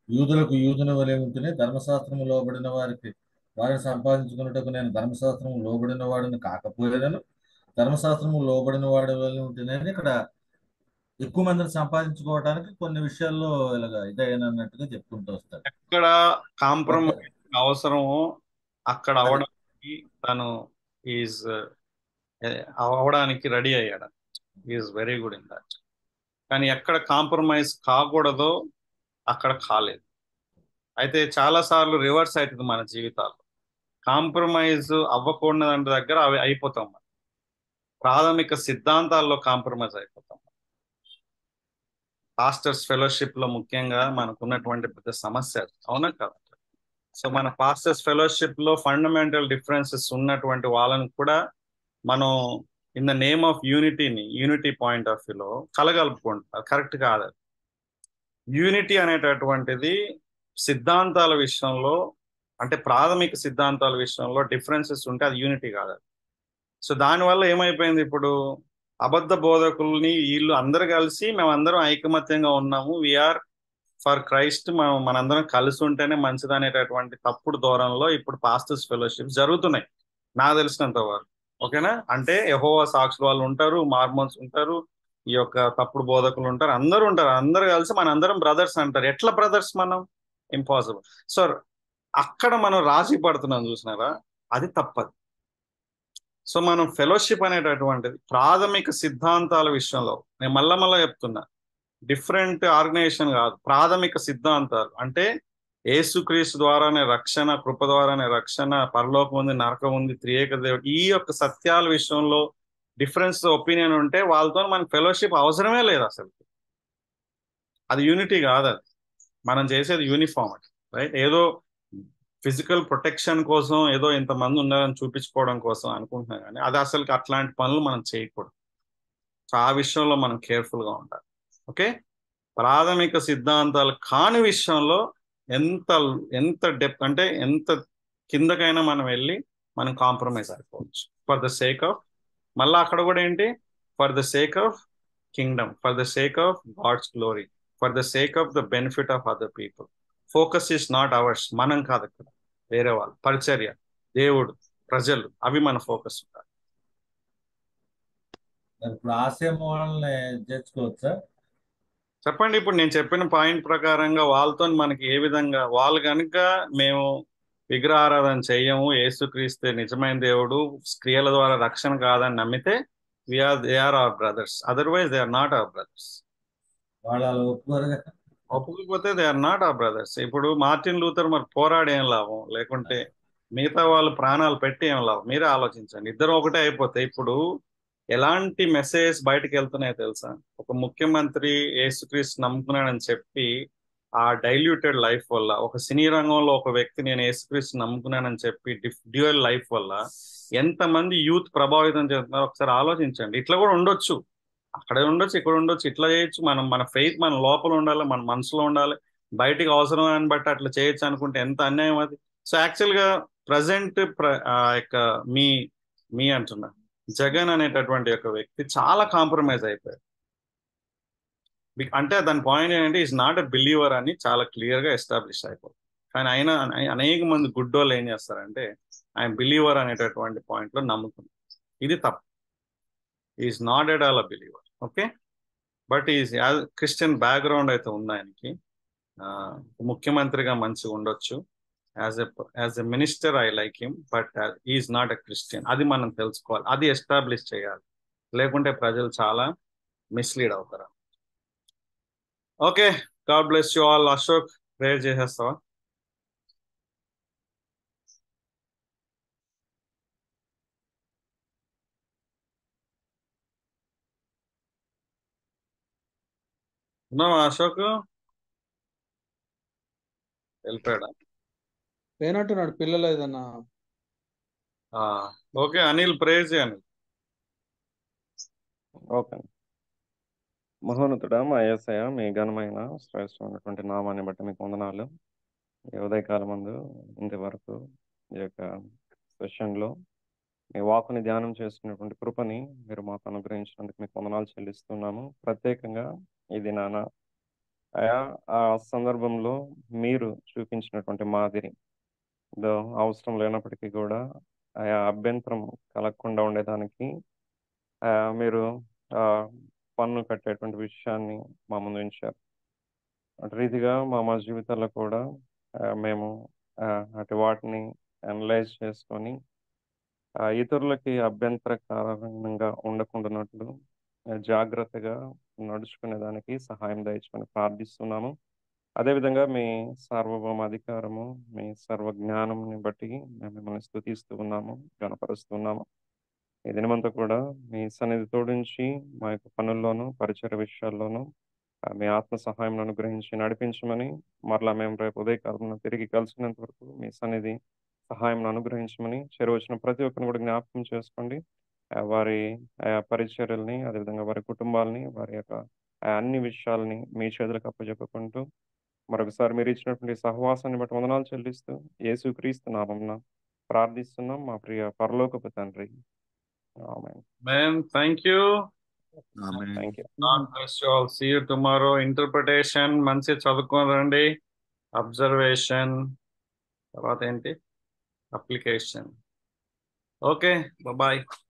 యూదులకు యూదుని వలె ఉంటేనే, ధర్మశాస్త్రము లోబడిన వారికి వారిని సంపాదించుకున్నటకు నేను ధర్మశాస్త్రము లోబడిన వాడిని కాకపోయాను, ధర్మశాస్త్రము లోబడిన వాడి వలె ఉంటేనే. ఇక్కడ ఎక్కువ మందిని సంపాదించుకోవడానికి కొన్ని విషయాల్లో ఇలాగా ఇదైనట్టుగా చెప్పుకుంటూ వస్తాడు. ఎక్కడ కాంప్రమైజ్ అవసరమో అక్కడ అవడానికి తను అవడానికి రెడీ అయ్యాడు. Is very good in that. కానీ ఎక్కడ కాంప్రమైజ్ కాకూడదో అక్కడ కాలేదు. అయితే చాలా సార్లు రివర్స్ అవుతుంది మన జీవితాల్లో. కాంప్రమైజ్ అవ్వకూడదంటే దగ్గర అవి అయిపోతాం. ప్రాథమిక సిద్ధాంతాల్లో కాంప్రమైజ్ అయిపోతాం. పాస్టర్స్ ఫెలోషిప్ లో ముఖ్యంగా మనకు ఉన్నటువంటి పెద్ద సమస్య, అవునా కదా? సో మన పాస్టర్స్ ఫెలోషిప్ లో ఫండమెంటల్ డిఫరెన్సెస్ ఉన్నటువంటి వాళ్ళని కూడా మనం in the name of unity point of వ్యూలో కలగలుపుకుంటారు. కరెక్ట్ కాదు. యూనిటీ అనేటటువంటిది సిద్ధాంతాల విషయంలో, అంటే ప్రాథమిక సిద్ధాంతాల విషయంలో డిఫరెన్సెస్ ఉంటే అది యూనిటీ కాదు. సో దానివల్ల ఏమైపోయింది, ఇప్పుడు అబద్ధ బోధకుల్ని వీళ్ళు అందరు కలిసి మేమందరం ఐకమత్యంగా ఉన్నాము, వీఆర్ ఫర్ క్రైస్ట్, మనందరం కలిసి ఉంటేనే మంచిది అనేటటువంటి తప్పుడు దూరంలో ఇప్పుడు పాస్టర్స్ ఫెలోషిప్స్ జరుగుతున్నాయి నాకు తెలిసినంత వరకు. ఓకేనా? అంటే యెహోవా సాక్షులు వాళ్ళు ఉంటారు, మార్మన్స్ ఉంటారు, ఈ యొక్క తప్పుడు బోధకులు ఉంటారు, అందరూ కలిసి మనందరం బ్రదర్స్ అంటారు. ఎట్లా బ్రదర్స్ మనం? ఇంపాసిబుల్. సో అక్కడ మనం రాజీ పడుతున్నాం, చూసినారా? అది తప్పదు. సో మనం ఫెలోషిప్ అనేటటువంటిది ప్రాథమిక సిద్ధాంతాల విషయంలో, నేను మళ్ళా చెప్తున్నా, డిఫరెంట్ ఆర్గనైజేషన్ కాదు, ప్రాథమిక సిద్ధాంతాలు. అంటే యేసుక్రీస్తు ద్వారానే రక్షణ, కృప ద్వారానే రక్షణ, పరలోకం ఉంది, నరకం ఉంది, త్రియేక దేవుడు, ఈ యొక్క సత్యాల విషయంలో డిఫరెన్స్ ఒపీనియన్ ఉంటే వాళ్ళతో మనకి ఫెలోషిప్ అవసరమే లేదు అసలు. అది యూనిటీ కాదు, అది మనం చేసేది యూనిఫామ్, రైట్? ఏదో ఫిజికల్ ప్రొటెక్షన్ కోసం ఏదో ఇంతమంది ఉన్నారని చూపించుకోవడం కోసం అనుకుంటున్నాం, కానీ అది అసలు అట్లాంటి పనులు మనం చేయకూడదు. సో ఆ విషయంలో మనం కేర్ఫుల్గా ఉండాలి. ఓకే, ప్రాథమిక సిద్ధాంతాలు కాని విషయంలో ఎంత ఎంత డెప్త్ అంటే ఎంత కిందకైనా మనం వెళ్ళి మనం కాంప్రమైజ్ అయిపోవచ్చు ఫర్ ద సేక్ ఆఫ్, మళ్ళీ అక్కడ కూడా ఏంటి, for the sake of kingdom, for the sake of God's glory, for the sake of the benefit of other people. Focus is not ours, మనం కాదు అక్కడ, వేరే వాళ్ళు, పరిచర్య, దేవుడు, ప్రజలు, అవి మన ఫోకస్ ఉండాలి. ఇప్పుడు ఆశయం వాళ్ళని చేర్చుకోవచ్చా? చెప్పండి. ఇప్పుడు నేను చెప్పిన పాయింట్ ప్రకారంగా వాళ్ళతో మనకి ఏ విధంగా, వాళ్ళు కనుక మేము విగ్రహారాధన చెయ్యము, యేసుక్రీస్తే నిజమైన దేవుడు, క్రియల ద్వారా రక్షణ కాదని నమ్మితే they are our brothers, otherwise they are not our brothers. వాళ్ళు అలా ఒప్పుకోరుగా. ఒప్పుకోకపోతే they are not our brothers. ఇప్పుడు మార్టిన్ లూథర్ మరి పోరాడి ఏం లాభం, లేకుంటే మిగతా వాళ్ళు ప్రాణాలు పెట్టి ఏం లాభం, మీరే ఆలోచించండి. ఇద్దరు ఒకటే అయిపోతే ఇప్పుడు ఎలాంటి మెసేజ్ బయటకు వెళ్తున్నాయో తెలుసా? ఒక ముఖ్యమంత్రి యేసుక్రీస్తు నమ్ముకున్నాడని చెప్పి ఆ డైల్యూటెడ్ లైఫ్ వల్ల, ఒక సినీ రంగంలో ఒక వ్యక్తి నేను యేసుక్రీస్తు నమ్ముకున్నానని చెప్పి డ్యూయల్ లైఫ్ వల్ల ఎంతమంది యూత్ ప్రభావితం చేస్తున్నారో ఒకసారి ఆలోచించండి. ఇట్లా కూడా ఉండొచ్చు, అక్కడ ఉండొచ్చు, ఇక్కడ ఉండొచ్చు, ఇట్లా చేయొచ్చు. మన ఫెయిత్ మన లోపల ఉండాలి, మన మనసులో ఉండాలి. బయటికి అవసరాన్ని బట్టి అట్లా చేయొచ్చు అనుకుంటే ఎంత అన్యాయం అది. సో యాక్చువల్గా ప్రజెంట్ యొక్క మీ అంటున్నా జగన్ అనేటటువంటి ఒక వ్యక్తి చాలా కాంప్రమైజ్ అయిపోయాడు. అంటే దాని పాయింట్ ఏంటంటే ఈజ్ నాట్ ఎ బిలీవర్ అని చాలా క్లియర్గా ఎస్టాబ్లిష్ అయిపోతుంది. కానీ ఆయన అనేక మంది గుడ్డోళ్ళు ఏం చేస్తారంటే ఆయన బిలీవర్ అనేటటువంటి పాయింట్లో నమ్ముతుంది. ఇది తప్పు. Is not at all a believer. Okay, but is Christian background అయితే ఉంది ఆయనకి. ముఖ్యమంత్రిగా మంచిగా ఉండొచ్చు, as a minister I like him, but is not a Christian. అది మనం తెలుసుకోవాలి, అది ఎస్టాబ్లిష్ చేయాలి, లేకుంటే ప్రజలు చాలా మిస్లీడ్ అవుతారు. Okay, God bless you all. Ashok, prayer చేసేస్తావా? ఉన్నావా అశోక్? వెళ్ళిపోయాడా? పోయినట్టున్నాడు, పిల్లలు ఏదన్నా. ఓకే, అనిల్ ప్రేయర్ చేయండి. ఓకే. మహోన్నతుడా మా యేసయ్య, మీ ఘనమైన శ్రేష్టమైనటువంటి నామాన్ని బట్టి మీకు వందనాలు. ఈ ఉదయకాలం ముందు ఇంతవరకు ఈ యొక్క సెషన్లో మీ వాక్కుని ధ్యానం చేసుకున్నటువంటి కృపని మీరు మాకు అనుగ్రహించినందుకు మీకు వందనాలు చెల్లిస్తున్నాము. ప్రత్యేకంగా ఈ దినాన అయా ఆ సందర్భంలో మీరు చూపించినటువంటి మాదిరి అవసరం లేనప్పటికీ కూడా ఆయా అభ్యంతరం కలగకుండా ఉండేదానికి మీరు పన్ను కట్టేటువంటి విషయాన్ని మా ముందు ఉంచారు. అటు రీతిగా మా జీవితాల్లో కూడా మేము అటు వాటిని అనలైజ్ చేసుకొని ఇతరులకి అభ్యంతరకరంగా ఉండకుండానట్లు జాగ్రత్తగా నడుచుకునే దానికి సహాయం దయచుకొని ప్రార్థిస్తున్నాము. అదేవిధంగా మీ సార్వభౌమ అధికారము, మీ సర్వజ్ఞానంని బట్టి మేము మిమ్మల్ని స్తుతిస్తూ ఉన్నాము, గణపరుస్తున్నాము. ఈ దినమంతా కూడా మీ సన్నిధి తోడించి మా యొక్క పనుల్లోనూ పరిచయ విషయాల్లోనూ మీ ఆత్మ సహాయం అనుగ్రహించి నడిపించమని, మరలా మేము రేపు ఉదయకాలంలో తిరిగి కలిసినంత వరకు మీ సన్నిధి సహాయం అనుగ్రహించమని, చేరువచ్చిన ప్రతి ఒక్కరిని కూడా జ్ఞాపకం చేసుకోండి. వారి పరిచర్యల్ని, అదేవిధంగా వారి కుటుంబాలని, వారి యొక్క అన్ని విషయాలని మీ చేతులకు అప్పచెప్పుకుంటూ మరొకసారి మీరు ఇచ్చినటువంటి సహవాసాన్ని బట్టి వందనాలు చెల్లిస్తూ యేసుక్రీస్తు నామమున ప్రార్థిస్తున్నాం మా ప్రియ పరలోకపు తండ్రి. Amen. Thank you. Thank you. God bless you all. See you tomorrow. Interpretation మంచిగా చదువుకొని రండి. అబ్జర్వేషన్ తర్వాత ఏంటి, అప్లికేషన్. Okay, bye.